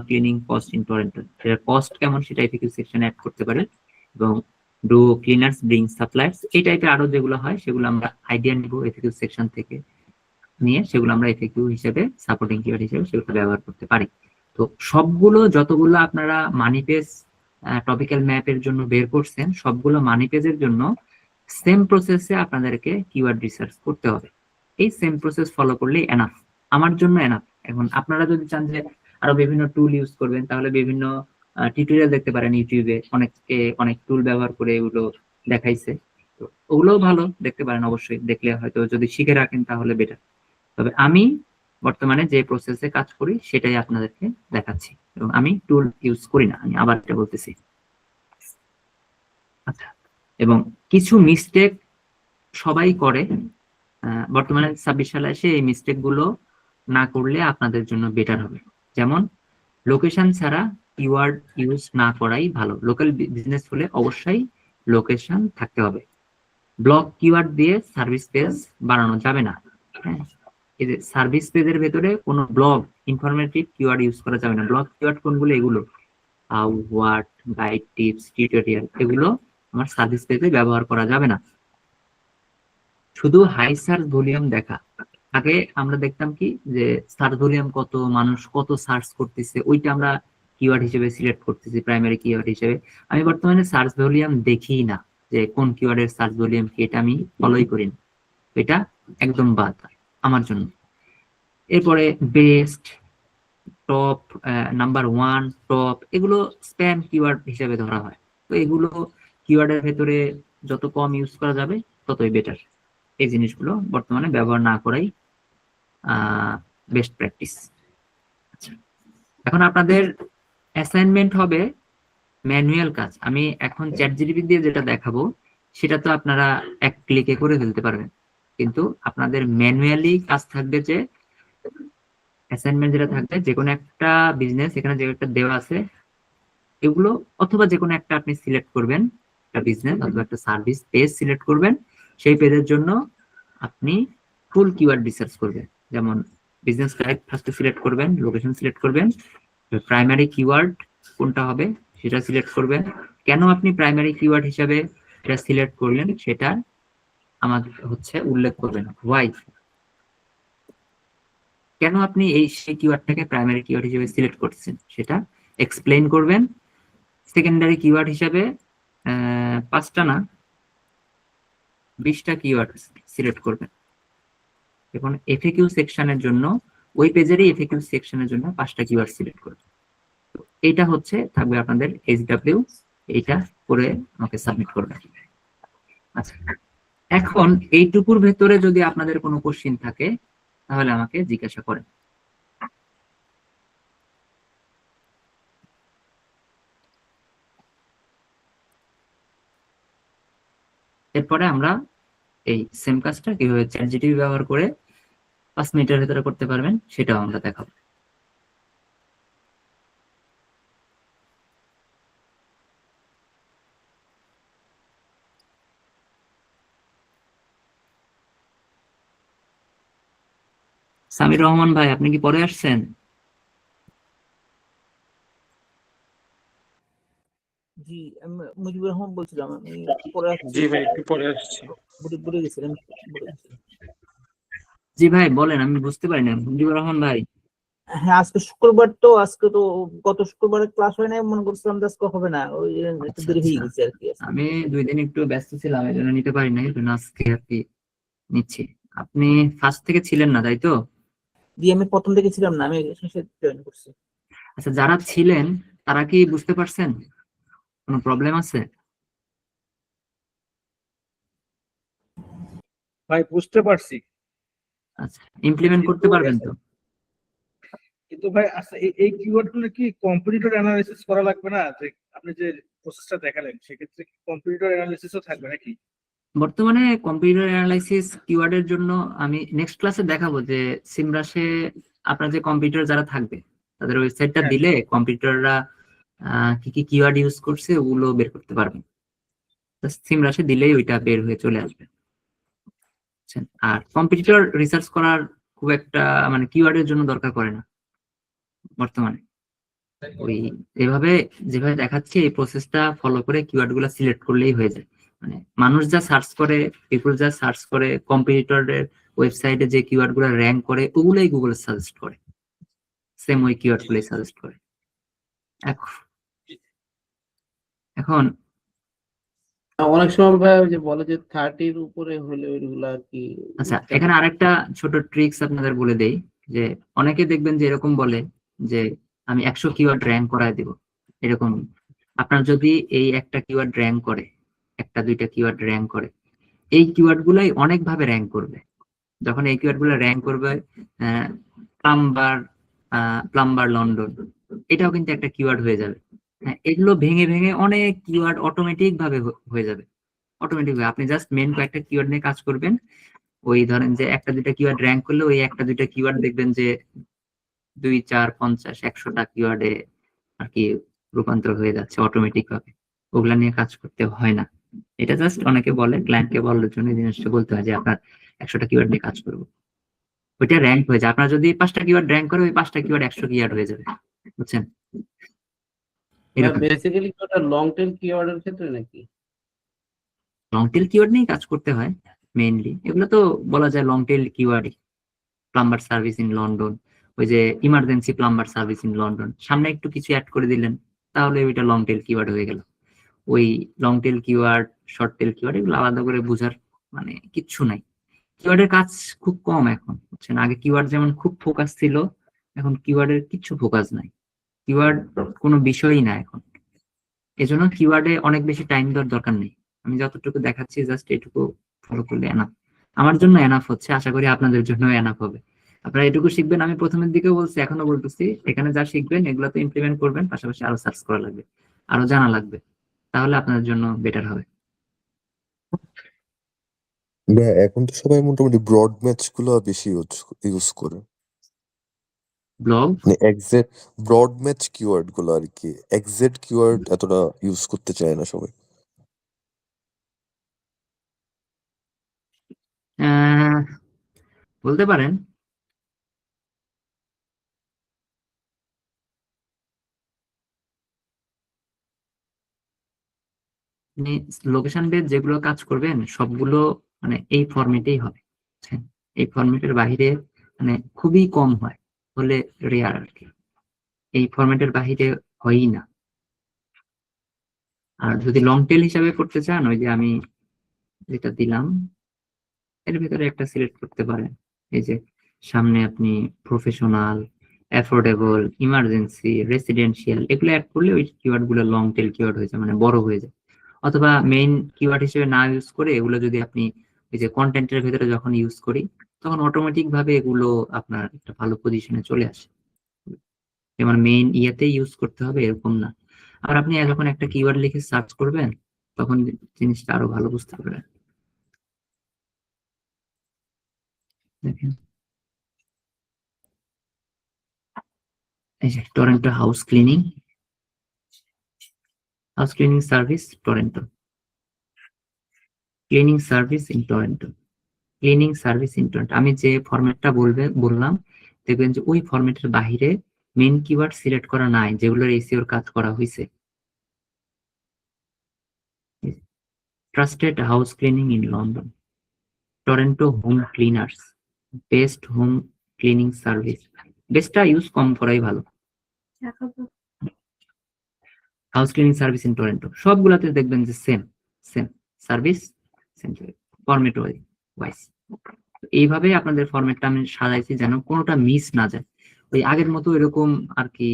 cleaning cost in Toronto, সেটা কস্ট কেমন সেটা এফএকিউ সেকশনে অ্যাড করতে পারি। এবং ডু ক্লিনার্স ব্রিং সাপ্লায়ার্স, এই টাইপের আরো যেগুলো হয় সেগুলো আমরা আইডিয়া নিব এফএকিউ সেকশন থেকে, নিয়ে সেগুলো আমরা এফএকিউ হিসেবে সাপোর্টিং কিওয়ার্ড হিসেবে সেগুলো ব্যবহার করতে পারি। তো সবগুলো যতগুলো আপনারা মানি পেজ টপিক্যাল ম্যাপের জন্য বের করছেন, সবগুলো মানি পেজের জন্য সেম প্রসেসে আপনাদেরকে কিওয়ার্ড রিসার্চ করতে হবে। এই সেম প্রসেস ফলো করলেই এনাফ, আমার জন্য এনাফ। এখন আপনারা যদি চান যে আরো বিভিন্ন টুল ইউজ করবেন, তাহলে বিভিন্ন টিউটোরিয়াল দেখতে পারেন ইউটিউবে, অনেকে অনেক টুল ব্যবহার করে এগুলো দেখাইছে। তো ওগুলোও ভালো, দেখতে পারেন, অবশ্যই দেখলে হয়তো যদি শিখে রাখেন তাহলে বেটার। তবে আমি বর্তমানে যে প্রসেসে কাজ করি সেটাই আপনাদেরকে দেখাচ্ছি, এবং আমি টুল ইউজ করি না, আমি আবার এটা বলতেছি। আচ্ছা, এবং কিছু মিস্টেক সবাই করে, বর্তমানে 26 সালে এসে এই মিস্টেক গুলো না করলে আপনাদের জন্য বেটার হবে। যেমন লোকেশন ছাড়া কিওয়ার্ড ইউজ না করাই ভালো। লোকাল বিজনেস হলে অবশ্যই লোকেশন থাকতে হবে। ব্লক কিওয়ার্ড দিয়ে সার্ভিস পেজ বানানো যাবে না। হ্যাঁ, এই যে সার্ভিস পেজের ভেতরে কোনো ব্লগ ইনফরমেটিভ কিওয়ার্ড ইউজ করা যাবে না। ব্লগ কিওয়ার্ড কোনগুলো, এগুলো how, what, guide, tips, tutorial, এগুলো আমার সার্ভিস পেজে ব্যবহার করা যাবে না। শুধু হাই সার্চ ভলিউম দেখা। আগে আমরা দেখতাম কি যে সার্চ ভলিউম কত, মানুষ কত সার্চ করতেছে, ওইটা আমরা কিওয়ার্ড হিসেবে সিলেক্ট করতেছি প্রাইমারি কিওয়ার্ড হিসেবে। আমি বর্তমানে সার্চ ভলিউম দেখি না, যে কোন কিওয়ার্ডের সার্চ ভলিউম কি, এটা আমি ফলোই করি না। এটা একদম বাদ আমার জন্য। এরপরে বেস্ট, টপ, নাম্বার 1, টপ, এগুলো স্প্যাম কিওয়ার্ড হিসেবে ধরা হয়। তো এগুলো কিওয়ার্ডের ভেতরে যত কম ইউজ করা যাবে ততই বেটার। এই জিনিসগুলো বর্তমানে ব্যবহার না করাই বেস্ট প্র্যাকটিস। আচ্ছা, এখন আপনাদের অ্যাসাইনমেন্ট হবে ম্যানুয়াল কাজ। আমি এখন চ্যাট জিপিটি দিয়ে যেটা দেখাবো সেটা তো আপনারা এক ক্লিকে করে ফেলতে পারবেন, কিন্তু আপনাদের ম্যানুয়ালি কাজ থাকবে। যে অ্যাসাইনমেন্ট যেটা থাকবে, যে কোনো একটা বিজনেস এখানে যে একটা দেওয়া আছে, এগুলো অথবা যে কোনো একটা আপনি সিলেক্ট করবেন, একটা বিজনেস অথবা একটা সার্ভিস পেজ সিলেক্ট করবেন। সেই পেজের জন্য আপনি ফুল কিওয়ার্ড রিসার্চ করবেন। যেমন বিজনেস টাইপ ফার্স্টে সিলেক্ট করবেন, লোকেশন সিলেক্ট করবেন, প্রাইমারি কিওয়ার্ড কোনটা হবে সেটা সিলেক্ট করবেন। কেন আপনি প্রাইমারি কিওয়ার্ড হিসাবে এটা সিলেক্ট করলেন সেটা আমাকে হচ্ছে উল্লেখ করবেন। হোয়াই, কেন আপনি এই সেই কিওয়ার্ডটাকে প্রাইমারি কিওয়ার্ড হিসেবে সিলেক্ট করছেন সেটা এক্সপ্লেইন করবেন। সেকেন্ডারি কিওয়ার্ড হিসাবে 5টা না 20টা কিওয়ার্ড সিলেক্ট করবেন। এখন এফএকিউ সেকশনের জন্য, ওই পেজেরই এফএকিউ সেকশনের জন্য 5টা কিওয়ার্ড সিলেক্ট করবেন। এইটা হচ্ছে থাকবে আপনাদের এইচডব্লিউ, এইটা করে আমাকে সাবমিট করবেন। আচ্ছা, এখন এইটুকুর ভেতরে যদি আপনাদের কোনো কোশ্চিন থাকে তাহলে আমাকে জিজ্ঞাসা করেন। এরপরে আমরা এই সেম কাজটা কিভাবে চ্যাট জিপিটি ব্যবহার করে 5 মিনিটের ভেতরে করতে পারবেন সেটাও আমরা দেখাবো। সামির রহমান ভাই, আপনি কি পরে আসছেন? জি, আমি মুজিবুর রহমান বলছিলাম। আমি পরে আসছি, জি ভাই, একটু পরে আসছি। ভুলে গেছিলাম। জি ভাই বলেন, আমি বুঝতে পারি না। মুজিবুর রহমান ভাই, হ্যাঁ, আজকে শুক্রবার তো, আজকে তো গত শুক্রবারে ক্লাস হয় নাই, মনে করছিলাম যে আজকে হবে না, ওই একটু আচ্ছা দেরি হয়ে আচ্ছা, গেছে আর কি আজকে। আমি 2 দিন একটু ব্যস্ত ছিলাম, এই জন্য নিতে পারি নাই, এই জন্য আজকে আর কি নিচ্ছি। আপনি ফার্স্ট থেকে ছিলেন না, তাই তো? জি, আমি প্রথম থেকে ছিলাম না, আমি শেষে জয়েন করছি। আচ্ছা, যারা ছিলেন তারা কি বুঝতে পারছেন? কোনো প্রবলেম আছে? ভাই বুঝতে পারছি, আচ্ছা, ইমপ্লিমেন্ট করতে পারবেন তো? কিন্তু ভাই আচ্ছা, এই কিওয়ার্ড গুলো কি কম্পিটিটর অ্যানালাইসিস করা লাগবে না? যে আপনি যে প্রসেসটা দেখালেন সেক্ষেত্রে কি কম্পিটিটর অ্যানালাইসিসও থাকবে নাকি? বর্তমানে কম্পিউটার অ্যানালাইসিস কিওয়ার্ডের জন্য আমি নেক্সট ক্লাসে দেখাবো যে সিমরাশে আপনার যে কম্পিউটার যারা থাকবে তাদের ওয়েবসাইটটা হ্যাঁ। দিলে কম্পিউটাররা কি কি কিওয়ার্ড ইউজ করছে ওগুলো বের করতে পারবেন। সিমরাশে দিলেই ওইটা বের হয়ে চলে আসবে, বুঝছেন? আর কম্পিউটার রিসার্চ করার খুব একটা মানে কিওয়ার্ডের জন্য দরকার পড়ে না বর্তমানে। ওই এভাবে যেভাবে দেখাচ্ছে এই প্রসেসটা ফলো করে কিওয়ার্ড গুলা সিলেক্ট করলেই হয়ে যায়। মানে মানুষ যা সার্চ করে, পিপল যা সার্চ করে, কম্পিটিটরের ওয়েবসাইটে যে কিওয়ার্ড গুলা র্যাঙ্ক করে ওগুলাই গুগল সাজেস্ট করে, সেম ওই কিওয়ার্ড গুলাই সাজেস্ট করে। এখন এখন অনেক সময় ভাই ওই যে বলে যে 30-র উপরে হলে ওইগুলা আর কি। আচ্ছা, এখানে আরেকটা ছোট ট্রিক্স আপনাদের বলে দেই, যে অনেকে দেখবেন যে এরকম বলে যে আমি 100 কিওয়ার্ড র্যাঙ্ক করায় দিব, এরকম। আপনার যদি এই একটা কিওয়ার্ড র্যাঙ্ক করে, একটা দুইটা কিওয়ার্ড র্যাঙ্ক করে, এই কিওয়ার্ড গুলাই অনেক ভাবে র্যাঙ্ক করবে। যখন এই কিওয়ার্ড গুলো র্যাঙ্ক করবে, প্লাম্বার, প্লাম্বার লন্ডন, এটাও কিন্তু একটা কিওয়ার্ড হয়ে যাবে। হ্যাঁ, এগুলো ভেঙে ভেঙে অনেক কিওয়ার্ড অটোমেটিক ভাবে হয়ে যাবে। অটোমেটিক ভাবে আপনি জাস্ট মেন কয়েকটা কিওয়ার্ড নিয়ে কাজ করবেন। ওই ধরেন যে একটা দুইটা কিওয়ার্ড র্যাঙ্ক করলে ওই একটা দুইটা কিওয়ার্ড দেখবেন যে 2, 4, 50, 100টা কিওয়ার্ডে আর কি রূপান্তর হয়ে যাচ্ছে অটোমেটিক ভাবে। ওগুলা নিয়ে কাজ করতে হয় না। এটা জাস্ট অনেকে বলে, ক্লায়েন্টকে বলার জন্য এই জিনিসটা বলতে হয় যে আপনার 100টা কিওয়ার্ড নিয়ে কাজ করবো, ওইটা র্যাঙ্ক হয়ে যায়। আপনার যদি 5টা কিওয়ার্ড র্যাঙ্ক করে, ওই 5টা কিওয়ার্ড 100 কিওয়ার্ড হয়ে যাবে, বুঝছেন? এরকম বেসিক্যালি ওটা লং টেল কিওয়ার্ডের ক্ষেত্রে নাকি? লং টেল কিওয়ার্ড নিয়ে কাজ করতে হয় মেইনলি। এগুলো তো বলা যায় লং টেল কিওয়ার্ডই। প্লাম্বার সার্ভিস ইন লন্ডন, ওই যে emergency plumber service in London, সামনে একটু কিছু অ্যাড করে দিলেন, তাহলে ওইটা লং টেল কিওয়ার্ড হয়ে গেল। ওই long tail keyword, short tail keyword এগুলো আলাদা করে বোঝার মানে কিচ্ছু নাই। কিওয়ার্ডের কাজ খুব কম এখন, বুঝছেন? আগে কিওয়ার্ড যেমন খুব ফোকাস ছিল, এখন কিওয়ার্ডের কিচ্ছু ফোকাস নাই। কিওয়ার্ড কোনো বিষয়ই না এখন। এজন্য কিওয়ার্ডে অনেক বেশি টাইম দেওয়ার দরকার নেই। আমি যতটুকু দেখাচ্ছি জাস্ট এটুকু ফলো করলে এনাফ। আমার জন্য এনাফ হচ্ছে, আশা করি আপনাদের জন্য এনাফ হবে। আপনারা এটুকু শিখবেন, আমি প্রথমের দিকেও বলছি, এখনো বলতেছি, এখানে যা শিখবেন এগুলো তো ইমপ্লিমেন্ট করবেন, পাশাপাশি আরো সার্চ করা লাগবে, আরো জানা লাগবে, তাহলে আপনাদের জন্য বেটার হবে। ভাই এখন তো সবাই মোটামুটি ব্রড ম্যাচ গুলো বেশি ইউজ করে, ব্লগ মানে এক্সাক্ট ব্রড ম্যাচ কিওয়ার্ড গুলো আর কি, এক্সাক্ট কিওয়ার্ড এতটা ইউজ করতে চায় না সবাই। বলতে পারেন। আপনি লোকেশন বেস যেগুলো কাজ করবেন সবগুলো মানে এই ফরম্যাটেই হবে, বুঝছেন? এই ফরম্যাটের বাইরে মানে খুবই কম হয়, হলে রেয়ার আর কি। এই ফরম্যাটের বাইরে হয়ই না। আর যদি লং টেল হিসাবে করতে চান, ওই যে আমি যেটা দিলাম এর ভিতরে একটা সিলেক্ট করতে পারেন। এই যে সামনে আপনি প্রফেশনাল, অ্যাফোর্ডেবল, ইমার্জেন্সি, রেসিডেন্সিয়াল এগুলো অ্যাড করলে ওই কিওয়ার্ড গুলো লং টেল কিওয়ার্ড হয়ে যায়, মানে বড় হয়ে যায়। অথবা মেইন কিওয়ার্ড হিসেবে না ইউজ করে এগুলো যদি আপনি ওই যে কন্টেন্টের ভিতরে যখন ইউজ করি, তখন অটোমেটিক ভাবে এগুলো আপনার একটা ভালো পজিশনে চলে আসে। যেমন মেইন ইয়েতে ইউজ করতে হবে এরকম না। আর আপনি যখন একটা কিওয়ার্ড লিখে সার্চ করবেন তখন জিনিসটা আরো ভালো বুঝতে পারবেন। দেখেন, এই যে Toronto house cleaning service Toronto, cleaning service in Toronto, cleaning service internet, আমি যে ফরম্যাটটা বললাম, দেখবেন যে ওই ফরম্যাটের বাহিরে মেইন কিওয়ার্ড সিলেক্ট করা নাই যেগুলোর এসইওর কাজ করা হয়েছে। Trusted house cleaning in London, Toronto home cleaners, best home cleaning service. বেস্টটা ইউজ কম করাই ভালো। House cleaning service in Toronto, সবগুলাতে দেখবেন যে same service, same format wise. এইভাবে আপনাদের ফরম্যাটটা আমি সাজাইছি যেন কোনোটা মিস না যায়। ওই আগের মতো এরকম আর কি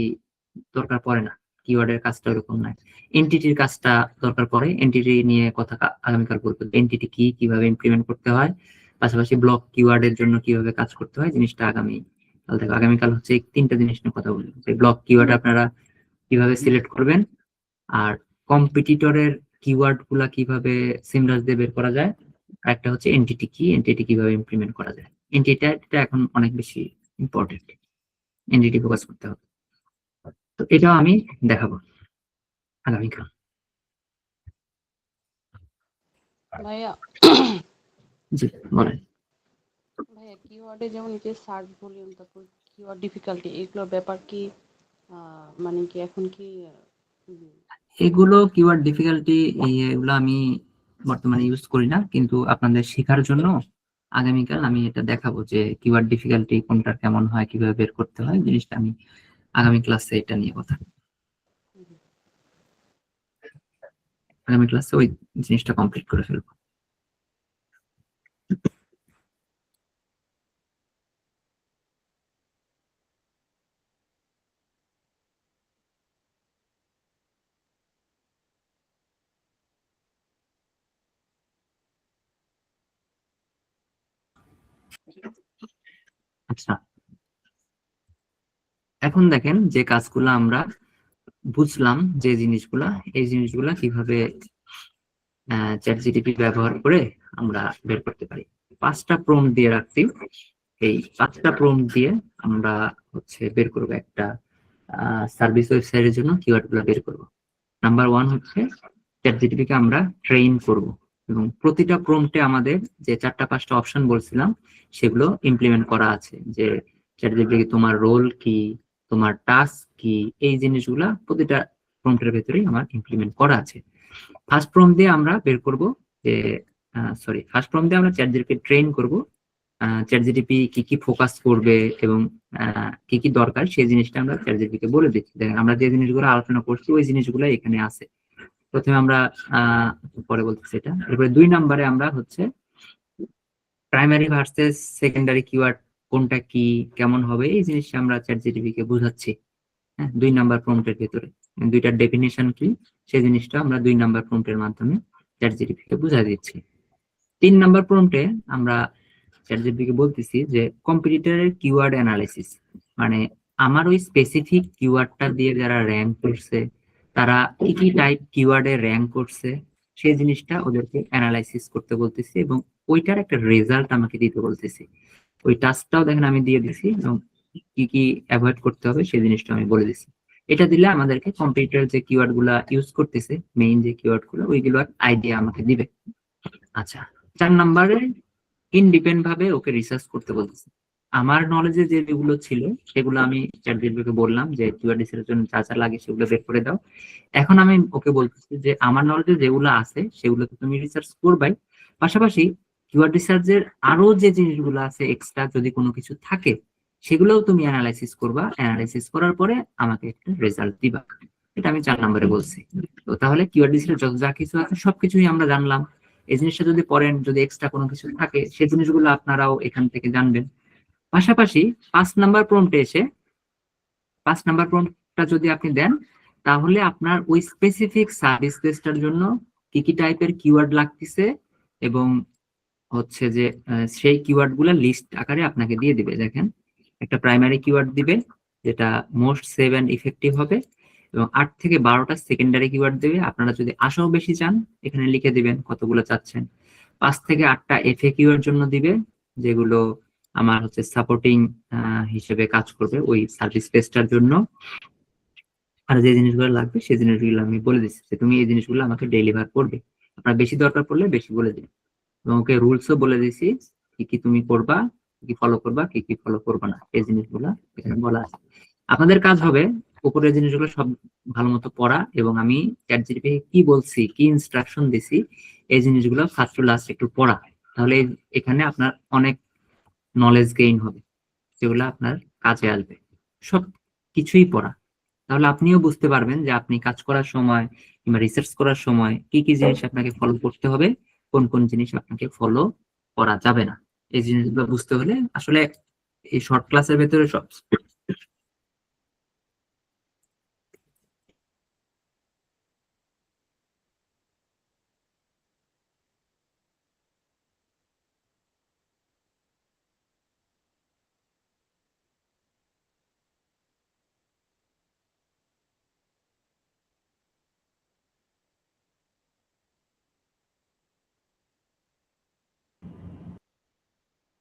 দরকার পড়ে না, কিওয়ার্ডের কাজটা এরকম নাই। এন্টিটির কাজটা দরকার পড়ে, এন্টিটি নিয়ে কথা আগামীকাল বলবো। এন্টিটি কি, কিভাবে ইমপ্লিমেন্ট করতে হয়, পাশাপাশি ব্লক কিওয়ার্ডের জন্য কিভাবে কাজ করতে হয়, জিনিসটা আগামীকাল হচ্ছে এই তিনটা জিনিস নিয়ে কথা বলবো। ব্লক কিওয়ার্ড আপনারা কিভাবে সিলেক্ট করবেন, আর কম্পিটিটরের কিওয়ার্ড গুলা কিভাবে সিমরাস দিয়ে বের করা যায়, আর একটা হচ্ছে এন্টিটি কি, এন্টিটি কিভাবে ইমপ্লিমেন্ট করা যায়। এন্টিটিটা এখন অনেক বেশি ইম্পর্টেন্ট, এন্টিটি ফোকাস করতে হবে। তো এটাও আমি দেখাবো আগামীকাল। ভাইয়া জি বলেন। ভাইয়া কিওয়ার্ডে যেমন এই যে সার্চ ভলিউম, তারপর কিওয়ার্ড ডিফিকাল্টি, এগুলোর ব্যাপার কি মানে কি এখন কি এগুলো কিওয়ার্ড ডিফিকাল্টি এগুলো আমি বর্তমানে ইউজ করি না, কিন্তু আপনাদের শেখার জন্য আগামীকাল আমি এটা দেখাবো যে কিওয়ার্ড ডিফিকাল্টি কোনটা কেমন হয়, কিভাবে বের করতে হয়, জিনিসটা আমি আগামী ক্লাসে এটা নিয়ে কথা, আগামী ক্লাসে ওই জিনিসটা কমপ্লিট করে ফেলবো। আচ্ছা, এখন দেখেন যে কাজগুলো আমরা বুঝলাম, যে জিনিসগুলা, এই জিনিসগুলা কিভাবে চ্যাট জিটিপি ব্যবহার করে আমরা বের করতে পারি। 5টা প্রম্পট দিয়ে রাখছি, এই 5টা প্রম্পট দিয়ে আমরা হচ্ছে বের করবো একটা সার্ভিস ওয়েবসাইটের জন্য কিওয়ার্ড গুলো বের করবো। নাম্বার 1 হচ্ছে চ্যাট জিটিপি কে আমরা ট্রেন করব, এবং প্রতিটা প্রম্পটে আমাদের যে 4টা-5টা অপশন বলছিলাম সেগুলো ইমপ্লিমেন্ট করা আছে, যে চ্যাট জিটিপি তোমার রোল কি, তোমার টাস্ক কি, এই জিনিসগুলা প্রতিটা প্রম্পটের ভেতরেই আমার ইমপ্লিমেন্ট করা আছে। ফার্স্ট প্রম্পট দিয়ে আমরা বের করব যে ফার্স্ট প্রম্পট দিয়ে আমরা চ্যাট জিটিপি ট্রেন করব, চ্যাট জিটিপি কি কি ফোকাস করবে এবং কি কি দরকার সেই জিনিসটা আমরা চ্যাট জিটিপি কে বলে দিচ্ছি। দেখেন আমরা যে জিনিসগুলো আলোচনা করছি ওই জিনিসগুলো এখানে আছে। প্রথমে আমরা পরে বলতেছি এটা। এরপরে 2 নম্বরে আমরা হচ্ছে প্রাইমারি ভার্সেস সেকেন্ডারি কিওয়ার্ড কোনটা কি, কেমন হবে, এই জিনিসটা আমরা চ্যাট জিটিপি কে বোঝাচ্ছি। হ্যাঁ, 2 নাম্বার প্রম্পটের ভিতরে দুইটার ডেফিনেশন কি সেই জিনিসটা আমরা 2 নাম্বার প্রম্পটের মাধ্যমে চ্যাট জিটিপি কে বুঝাই দিচ্ছি। 3 নাম্বার প্রম্পটে আমরা চ্যাট জিটিপি কে বলতেছি যে কম্পিটিটরের কিওয়ার্ড অ্যানালাইসিস, মানে আমার ওই স্পেসিফিক কিওয়ার্ডটা দিয়ে যারা র্যাঙ্ক করছে তারা কি কি টাইপ কিওয়ার্ডে র্যাঙ্ক করছে সেই জিনিসটা ওদেরকে অ্যানালাইসিস করতে বলতেছি, এবং ওইটার একটা রেজাল্ট আমাকে দিতে বলতেছি। ওই টাস্কটাও দেখেন আমি দিয়ে দিছি, এবং কি কি অ্যাভয়েড করতে হবে সেই জিনিসটা আমি বলে দিছি। এটা দিলে আমাদেরকে কম্পিউটার যে কিওয়ার্ড গুলা ইউজ করতেছে, মেইন যে কিওয়ার্ড গুলো, ওইগুলোর আইডিয়া আমাকে দিবে। আচ্ছা, 4 নম্বরে ইন্ডিপেন্ডেন্ট ভাবে ওকে রিসার্চ করতে বলতেছে। আমার নলেজে যেগুলো ছিল সেগুলো আমি চ্যাট জিটিপিকে বললাম যে কিওয়ার্ড রিসার্চের জন্য যা যা লাগে সেগুলো বের করে দাও। এখন আমি ওকে বলতেছি যে আমার নলেজে যেগুলো আছে সেগুলো তুমি রিসার্চ করবাই, পাশাপাশি কিওয়ার্ড রিসার্চের আরো যে জিনিসগুলো আছে এক্সট্রা যদি কোনো কিছু থাকে সেগুলোও তুমি অ্যানালাইসিস করবা, অ্যানালাইসিস করার পরে আমাকে একটা রেজাল্ট দিবা। এটা আমি 4 নম্বরে বলছি। তো তাহলে কিওয়ার্ড রিসার্চের যত যা কিছু আছে সবকিছুই আমরা জানলাম। এই জিনিসটা যদি পড়েন, যদি এক্সট্রা কোনো কিছু থাকে সেই জিনিসগুলো আপনারাও এখান থেকে জানবেন। পাশাপাশি 5 নাম্বার প্রম্পটে এসে 5 নাম্বার প্রম্পটটা যদি আপনি দেন তাহলে আপনার ওই স্পেসিফিক সার্ভিস বেসটার জন্য কি কি টাইপের কিওয়ার্ড লাগতেছে এবং হচ্ছে যে সেই কিওয়ার্ড গুলা লিস্ট আকারে আপনাকে দিয়ে দিবে। দেখেন একটা প্রাইমারি কিওয়ার্ড দিবে যেটা মোস্ট সেভ এন্ড ইফেক্টিভ হবে, এবং 8 থেকে 12টা সেকেন্ডারি কিওয়ার্ড দেবে। আপনারা যদি আশাও বেশি চান এখানে লিখে দিবেন কতগুলো চাচ্ছেন। 5 থেকে 8টা এফএকিউ এর জন্য দিবে, যেগুলো আমার হচ্ছে সাপোর্টিং হিসেবে কাজ করবে ওই সার্ভিস পেজটার জন্য। আর যে জিনিসগুলো লাগবে সেই জিনিসগুলো আমি বলে দিচ্ছি যে তুমি এই জিনিসগুলো আমাকে ডেলিভার করবে। আপনার বেশি দরকার পড়লে বেশি বলে দিন, এবং ওকে রুলসও বলে দিছি কি কি তুমি করবা, কি কি ফলো করবা, কি কি ফলো করবা না, এই জিনিসগুলো এখানে বলা আছে। আপনাদের কাজ হবে উপরের জিনিসগুলো সব ভালো মতো পড়া, এবং আমি চ্যাটজিপিটি কি বলছি, কি ইনস্ট্রাকশন দিছি, এই জিনিসগুলো ফার্স্ট টু লাস্ট একটু পড়া। তাহলে এখানে আপনার অনেক নলেজ গেইন হবে, যেগুলো আপনার কাজে আসবে। সব কিছুই পড়া, তাহলে আপনিও বুঝতে পারবেন যে আপনি কাজ করার সময় কিংবা রিসার্চ করার সময় কি কি জিনিস আপনাকে ফলো করতে হবে, কোন কোন জিনিস আপনাকে ফলো করা যাবে না। এই জিনিসগুলো বুঝতে হলে আসলে এই শর্ট ক্লাসের ভেতরে সব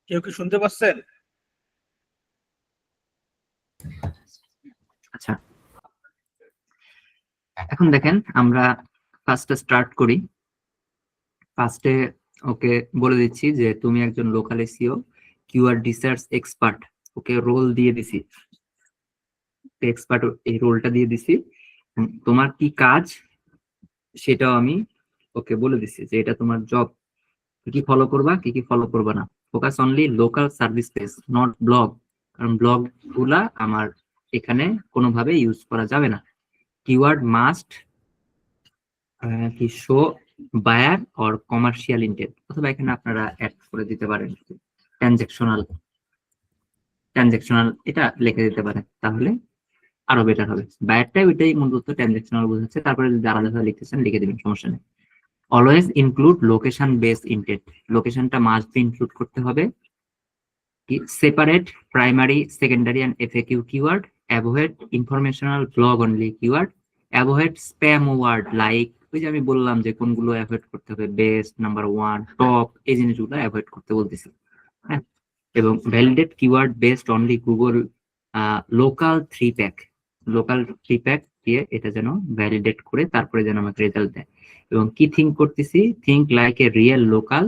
কেউ কি শুনতে পাচ্ছেন? আচ্ছা, এখন দেখেন আমরা ফার্স্টে স্টার্ট করি। ফার্স্টে ওকে বলে দিচ্ছি যে তুমি একজন local SEO keyword research expert, ওকে রোল দিয়ে দিছি, এক্সপার্ট এই রোলটা দিয়ে দিছি। তোমার কি কাজ সেটাও আমি ওকে বলে দিছি যে এটা তোমার জব, কি কি ফলো করবা, কি কি ফলো করবা না। Focus only local service page, not blog, কারণ ব্লগ গুলা আমার এখানে কোনোভাবে ইউজ করা যাবে না। কিওয়ার্ড মাস্ট কি show buyer or commercial intent, অথবা এখানে আপনারা অ্যাড করে দিতে পারেন ট্রানজেকশনাল, এটা লিখে দিতে পারেন, তাহলে আরো বেটার হবে। বায়ারটাই ওইটাই মূলত ট্রানজেকশনাল বোঝাচ্ছে, তারপরে যদি আলাদাভাবে লিখতেছেন লিখে দিবেন, সমস্যা নেই। Always include location base intent, লোকেশনটা মাস্ট বি ইনক্লুড করতে হবে। Separate primary, secondary and FAQ keyword, avoid informational blog only keyword, avoid spam word like, ওই যে আমি বললাম যে কোনগুলো অ্যাভয়েড করতে হবে, বেস্ট, নাম্বার ওয়ান, টপ, এই জিনিসগুলো অ্যাভয়েড করতে বলতেছি, হ্যাঁ। এবং validate keyword based only Google local 3 pack, local 3 pack দিয়ে এটা যেন ভ্যালিডেট করে তারপরে যেন আমাকে রেজাল্ট দেয়। এবং কি থিঙ্ক করতেছি, think like a real local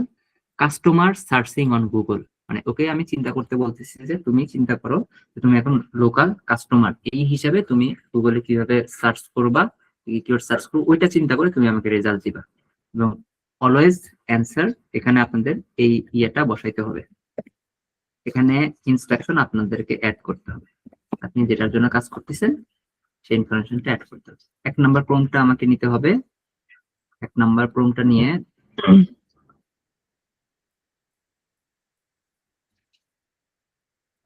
customer searching on Google, মানে ওকে আমি চিন্তা করতে বলতেছি যে তুমি চিন্তা করো যে তুমি এখন লোকাল কাস্টমার, এই হিসাবে তুমি গুগলে কিভাবে সার্চ করবা, কিওয়ার্ড সার্চ করবো, ওইটা চিন্তা করে তুমি আমাকে রেজাল্ট দিবা। এবং অলওয়েজ অ্যান্সার, এখানে আপনাদের এই ইয়েটা বসাইতে হবে, এখানে ইনস্ট্রাকশন আপনাদেরকে অ্যাড করতে হবে, আপনি যেটার জন্য কাজ করতেছেন সেই ইনফরমেশনটা অ্যাড করতে হবে। 1 নম্বর প্রম্পটটা আমাকে নিতে হবে, 1 নম্বর প্রম্পটটা নিয়ে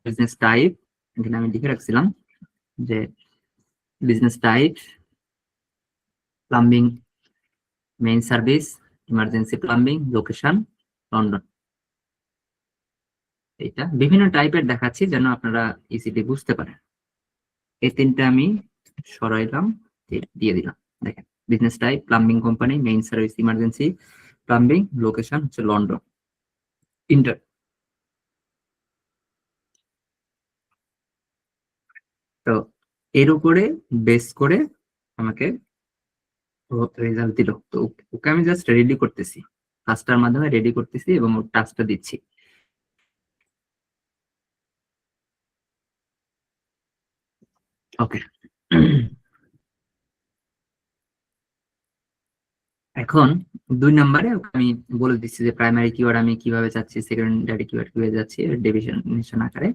বিজনেস টাইপ, এখানে আমি লিখে রাখছিলাম যে business type plumbing main service emergency plumbing location London. এটা বিভিন্ন টাইপের দেখাচ্ছি যেন আপনারা ইজিলি বুঝতে পারেন। এই 3টা আমি সরাইলাম, দিয়ে দিলাম। দেখেন business type plumbing company, main service emergency plumbing, location হচ্ছে লন্ডন, ইন্টার। তো এর উপরে বেস করে আমাকে রেজাল্ট দিল। তো ওকে আমি জাস্ট রেডি করতেছি, টাস্কটার মাধ্যমে রেডি করতেছি এবং ওর টাস্কটা দিচ্ছি। ওকে, এখন 2 নম্বরে আমি বলে দিচ্ছি যে প্রাইমারি কিওয়ার্ড আমি কিভাবে যাচ্ছি, সেকেন্ডারি কিওয়ার্ড কিভাবে যাচ্ছি, ডেফিনিশন আকারে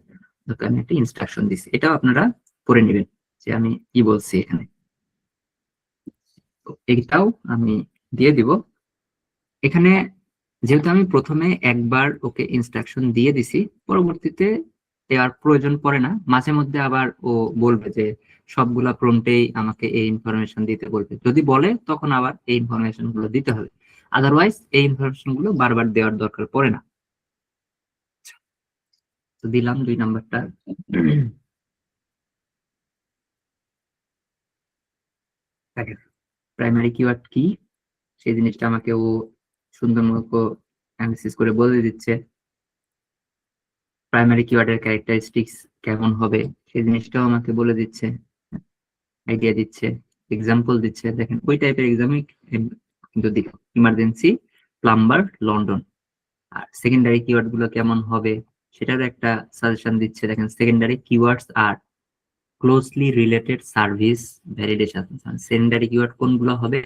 ওকে আমি একটা ইনস্ট্রাকশন দিচ্ছি। এটাও আপনারা পড়ে নেবেন যে আমি কি বলছি এখানে। তো এটাও আমি দিয়ে দিব। এখানে যেহেতু আমি প্রথমে একবার ওকে ইনস্ট্রাকশন দিয়ে দিছি, পরবর্তীতে দেওয়ার প্রয়োজন পড়ে না, মাঝে মধ্যে আবার ও বলবে যে সবগুলা প্রম্পটেই আমাকে এই ইনফরমেশন দিতে বলবে, যদি বলে তখন আবার এই ইনফরমেশন গুলো দিতে হবে, আদারওয়াইজ এই ইনফরমেশন গুলো বারবার দেওয়ার দরকার পড়ে না। তো দিলাম 2 নম্বরটা। প্রাইমারি কিওয়ার্ড কি সেই জিনিসটা আমাকে ও সুন্দর মতো অ্যানালিসিস করে বলে দিচ্ছে। প্রাইমারি কিওয়ার্ডের ক্যারেক্টারিস্টিক্স কেমন হবে সেই জিনিসটাও আমাকে বলে দিচ্ছে, আইডিয়া দিচ্ছে, এক্সাম্পল দিচ্ছে। দেখেন ওই টাইপের এক্সামে কিন্তু দিল ইমার্জেন্সি প্লাম্বার লন্ডন, আর সেকেন্ডারি কিওয়ার্ড গুলো কেমন হবে সেটার একটা সাজেশন দিচ্ছে। দেখেন, secondary keywords are closely related service validation. Secondary keyword কোনগুলো হবে,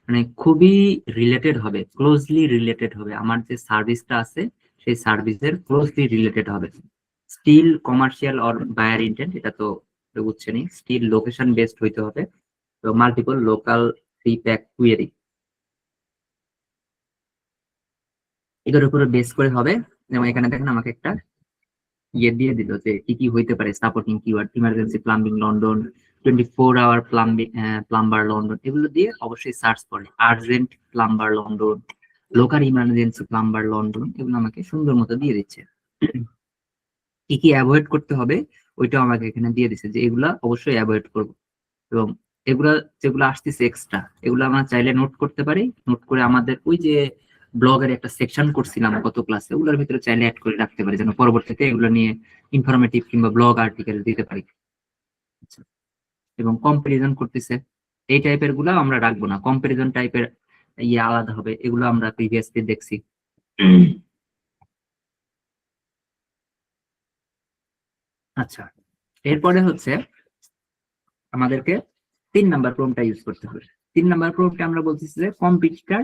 মানে খুবই রিলেটেড হবে, ক্লোজলি রিলেটেড হবে, আমার যে সার্ভিসটা আছে সেই সার্ভিসের ক্লোজলি রিলেটেড হবে। Still commercial or buyer intent, এটা তো বুঝছেনই। স্টিল লোকেশন বেসড হইতে হবে। তো মাল্টিপল লোকাল ফিডব্যাক কুয়েরি, এটার উপরে বেস করে হবে। যেমন এখানে দেখেন আমাকে একটা দিয়ে দিল যে কি কি হইতে পারে supporting keyword. Emergency plumbing London, 24 hour plumber London, এগুলো দিয়ে অবশ্যই সার্চ করে। Urgent plumber London, local emergency plumber London, এগুলো আমাকে সুন্দর মতো দিয়ে দিচ্ছে। কি কি অ্যাভয়েড করতে হবে ওইটাও আমাকে এখানে দিয়ে দিচ্ছে, যে এগুলা অবশ্যই অ্যাভয়েড করবো। এবং এগুলা যেগুলো আসতেছে এক্সট্রা, এগুলো আমরা চাইলে নোট করতে পারি। নোট করে আমাদের ওই যে ব্লগের একটা সেকশন করছিলাম গত ক্লাসে, ওগুলোর ভিতরে চাইলে অ্যাড করে রাখতে পারি, যেন পরবর্তীতে এগুলো নিয়ে ইনফরমেটিভ কিংবা ব্লগ আর্টিকেল দিতে পারি। এবং কম্পারিজন করতেছে, এই টাইপের গুলো আমরা রাখবো না। কম্পারিজন টাইপের আলাদা হবে, এগুলো আমরা প্রিভিয়াসলি দেখছি। আচ্ছা, এরপরে হচ্ছে আমাদেরকে 3 নাম্বার প্রম্পটটা ইউজ করতে হবে। 3 নাম্বার প্রম্পটে আমরা বলতেছি যে কম্পিটিটর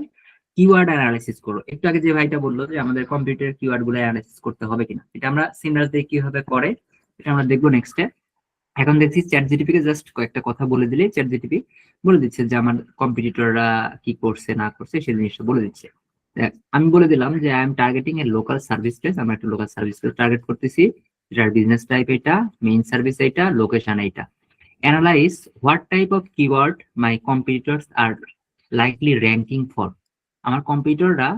কিওয়ার্ড অ্যানালাইসিস করো। একটু আগে যে ভাইটা বললো যে আমাদের কম্পিউটার কিওয়ার্ড গুলো অ্যানালাইসিস করতে হবে কিনা, এটা আমরা সিমরাস দিয়ে কিভাবে করে এটা আমরা দেখবো নেক্সটে। এখন দেখছি চ্যাট জিটিপি কে জাস্ট কয়েকটা কথা বলে দিলে চ্যাট জিটিপি বলে দিচ্ছে যে আমার কম্পিটিটররা কি করছে না করছে সেই জিনিসটা বলে দিচ্ছে। আমি বলে দিলাম যে I am targeting a local service place, আমরা একটা লোকাল সার্ভিস প্লেস টার্গেট করতেছি, এটার বিজনেস টাইপ এটা, মেইন সার্ভিস এটা, লোকেশন এটা। Analyze what type of keyword my competitors are likely ranking for. আমার কম্পিউটাররা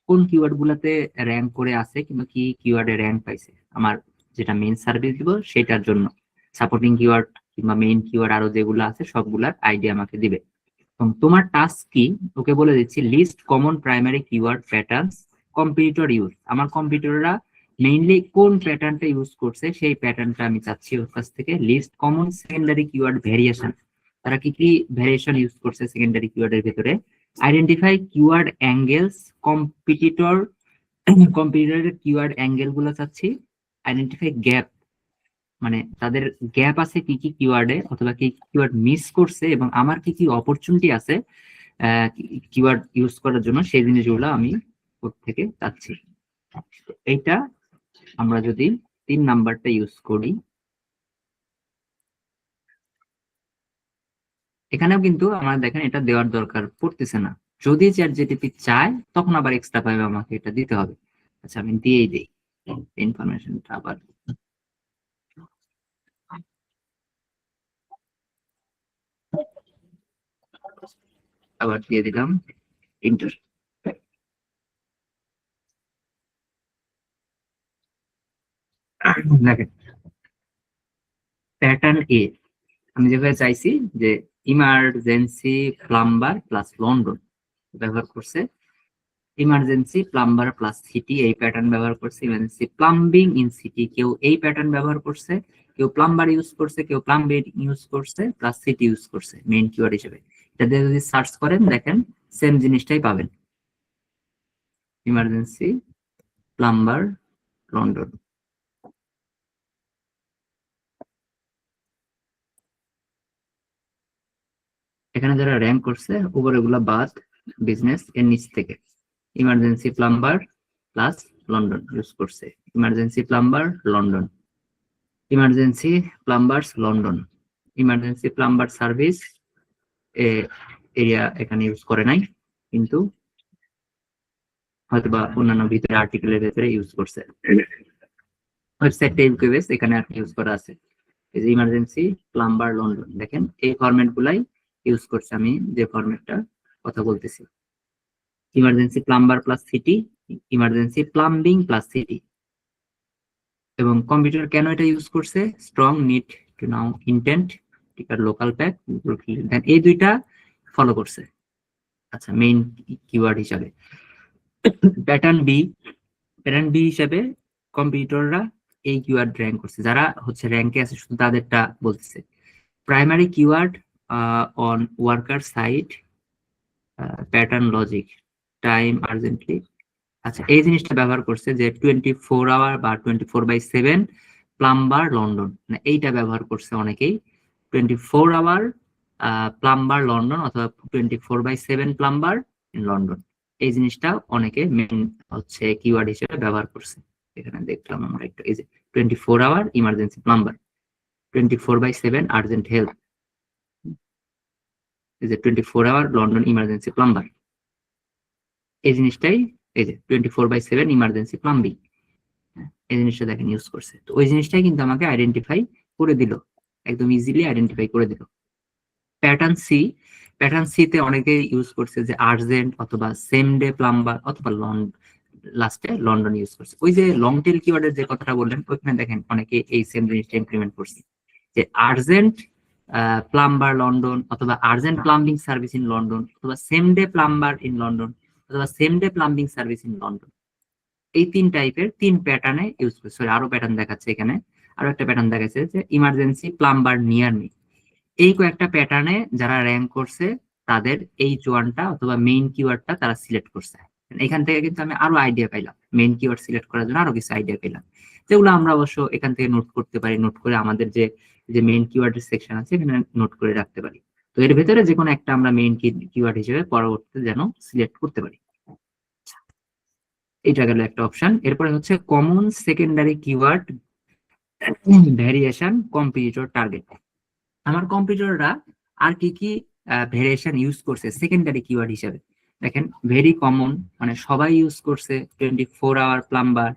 কোন কিওয়ার্ড গুলাতে র্যাঙ্ক করে আছে কিংবা কি কিওয়ার্ডে র্যাঙ্ক পাইছে আমার যেটা মেইন সার্ভিস দিব সেটার জন্য। সাপোর্টিং কিওয়ার্ড কিংবা মেইন কিওয়ার্ড আরো যেগুলো আছে সবগুলার আইডিয়া আমাকে দিবে। এবং তোমার টাস্ক কি ওকে বলে দিচ্ছি, list common primary keyword patterns computer use. আমার কম্পিউটাররা মেইনলি কোন প্যাটার্নটা ইউজ করছে সেই প্যাটার্নটা আমি চাচ্ছি ওর কাছ থেকে। List common secondary keyword variation, তারা কি কি ভেরিয়েশন ইউজ করছে সেকেন্ডারি কিওয়ার্ডের ভিতরে। আইডেন্টিফাই কিওয়ার্ড অ্যাঙ্গেলস কম্পিউটারের কিওয়ার্ড অ্যাঙ্গেল গুলো চাচ্ছি। আইডেন্টিফাই গ্যাপ, মানে তাদের গ্যাপ আছে কি কি কিওয়ার্ডে অথবা কি কিওয়ার্ড মিস করছে এবং আমার কি কি অপরচুনিটি আছে কিওয়ার্ড ইউজ করার জন্য, সেই জিনিসগুলো আমি ওর থেকে চাচ্ছি। এইটা আমরা যদি 3 নাম্বারটা ইউজ করি, এখানেও কিন্তু আমরা দেখেন এটা দেওয়ার দরকার পড়তেছে না। যদি চ্যাট জিটিপি চায় তখন আবার এক্সট্রা ভাবে আমাকে এটা দিতে হবে। আচ্ছা, আমি দিয়েই দেই ইনফরমেশনটা আবার দিয়ে দিলাম ইন্টার। দেখেন প্যাটার্ন এ আমি যেভাবে চাইছি যে ইমার্জেন্সি প্লাম্বার প্লাস লন্ডন ব্যবহার করছে, ইমার্জেন্সি প্লাম্বার প্লাস সিটি এই প্যাটার্ন ব্যবহার করছে, ইমার্জেন্সি প্লাম্বিং ইন সিটি কেউ এই প্যাটার্ন ব্যবহার করছে, কেউ প্লাম্বার ইউজ করছে, কেউ প্লাম্বিং ইউজ করছে, প্লাস সিটি ইউজ করছে মেইন কিওয়ার্ড হিসেবে। এটা দিয়ে যদি সার্চ করেন দেখেন সেম জিনিসটাই পাবেন, ইমার্জেন্সি প্লাম্বার লন্ডন। এখানে যারা র্যাঙ্ক করছে উপরে এগুলা বাদ, বিজনেস এর নিচ থেকে emergency plumber plus London use করছে, emergency plumber London, emergency plumbers London, emergency plumber service area এখানে ইউজ করে নাই, কিন্তু হয়তোবা অন্যান্য ভিতরে আর্টিকেলের ভিতরে ইউজ করছে। ওয়েবসাইট টেলকোয়েস এখানে আর ইউজ করা আছে, এই যে ইমার্জেন্সি প্লাম্বার লন্ডন। দেখেন এই ফরম্যাট গুলাই ইউজ করছে আমি যে ফরম্যাটটা কথা বলতেছি, emergency plumber plus city, emergency plumbing plus city. এবং কম্পিউটার কেন এটা ইউজ করছে, strong need to now intent টিকার লোকাল প্যাক, এই দুইটা ফলো করছে। আচ্ছা, মেইন কিওয়ার্ড হিসাবে প্যাটার্ন বি হিসাবে কম্পিউটাররা এই কিওয়ার্ড র্যাঙ্ক করছে, যারা হচ্ছে র্যাঙ্কে আছে শুধু তাদেরটা বলতেছে। Primary keyword on worker site pattern logic time urgently আচ্ছা, এই জিনিসটা ব্যবহার করছে যে 24 আওয়ার বা 24/7 প্লাম্বার লন্ডন, মানে এইটা ব্যবহার করছে অনেকেই। 24 আওয়ার প্লাম্বার লন্ডন অথবা 24/7 প্লাম্বার ইন লন্ডন, এই জিনিসটা অনেকে মেন হচ্ছে কিওয়ার্ড হিসেবে ব্যবহার করছে। এখানে দেখলাম আমরা একটু, এই যে 24 hour emergency plumber, 24/7 urgent help, এই যে 24 আওয়ার লন্ডন ইমার্জেন্সি প্লাম্বার, এই জিনিসটাই এই যে 24/7 ইমার্জেন্সি প্লাম্বিং, এই জিনিসটা দেখেন ইউজ করছে। তো ওই জিনিসটাই কিন্তু আমাকে আইডেন্টিফাই করে দিল, একদম ইজিলি আইডেন্টিফাই করে দিল। প্যাটার্ন সি, প্যাটার্ন সি তে অনেকে ইউজ করছে যে আর্জেন্ট অথবা সেম ডে প্লাম্বার অথবা লাস্টে লন্ডন ইউজ করছে। ওই যে লং টেল কিওয়ার্ডের যে কথাটা বললেন ওইখানে দেখেন অনেকে এই সেম জিনিসটা ইমপ্লিমেন্ট করছে, যে আর্জেন্ট প্লাম্বার লন্ডন অথবা urgent plumbing service in London অথবা same day plumber in London অথবা same day plumbing service in London. এই তিন টাইপের তিন প্যাটার্নে ইউজ করছে। আরো প্যাটার্ন দেখাচ্ছে এখানে, আরো একটা প্যাটার্ন দেখাচ্ছে যে ইমার্জেন্সি প্লাম্বার নিয়ার মি। এই কয়েকটা প্যাটার্নে যারা র্যাঙ্ক করছে তাদের এই জোয়ানটা অথবা মেইন কিওয়ার্ডটা তারা সিলেক্ট করছে। এখান থেকে কিন্তু আমি আরো আইডিয়া পাইলাম, মেইন কিওয়ার্ড সিলেক্ট করার জন্য আরো কিছু আইডিয়া পেলাম, যেগুলো আমরা অবশ্য এখান থেকে নোট করতে পারি, নোট করে আমাদের যে যে মেইন কিওয়ার্ডের সেকশন আছে এখানে নোট করে রাখতে পারি। তো এর ভেতরে যে কোনো একটা আমরা মেইন কিওয়ার্ড হিসেবে পরবর্তীতে যেন সিলেক্ট করতে পারি। এটা গেল একটা অপশন। এরপরে হচ্ছে common secondary keyword variation competitor target. আমার কম্পিটিটররা আর কি কি ভ্যারিয়েশন ইউজ করছে সেকেন্ডারি কিওয়ার্ড হিসেবে দেখেন। ভেরি কমন, মানে সবাই ইউজ করছে 24 hour plumber,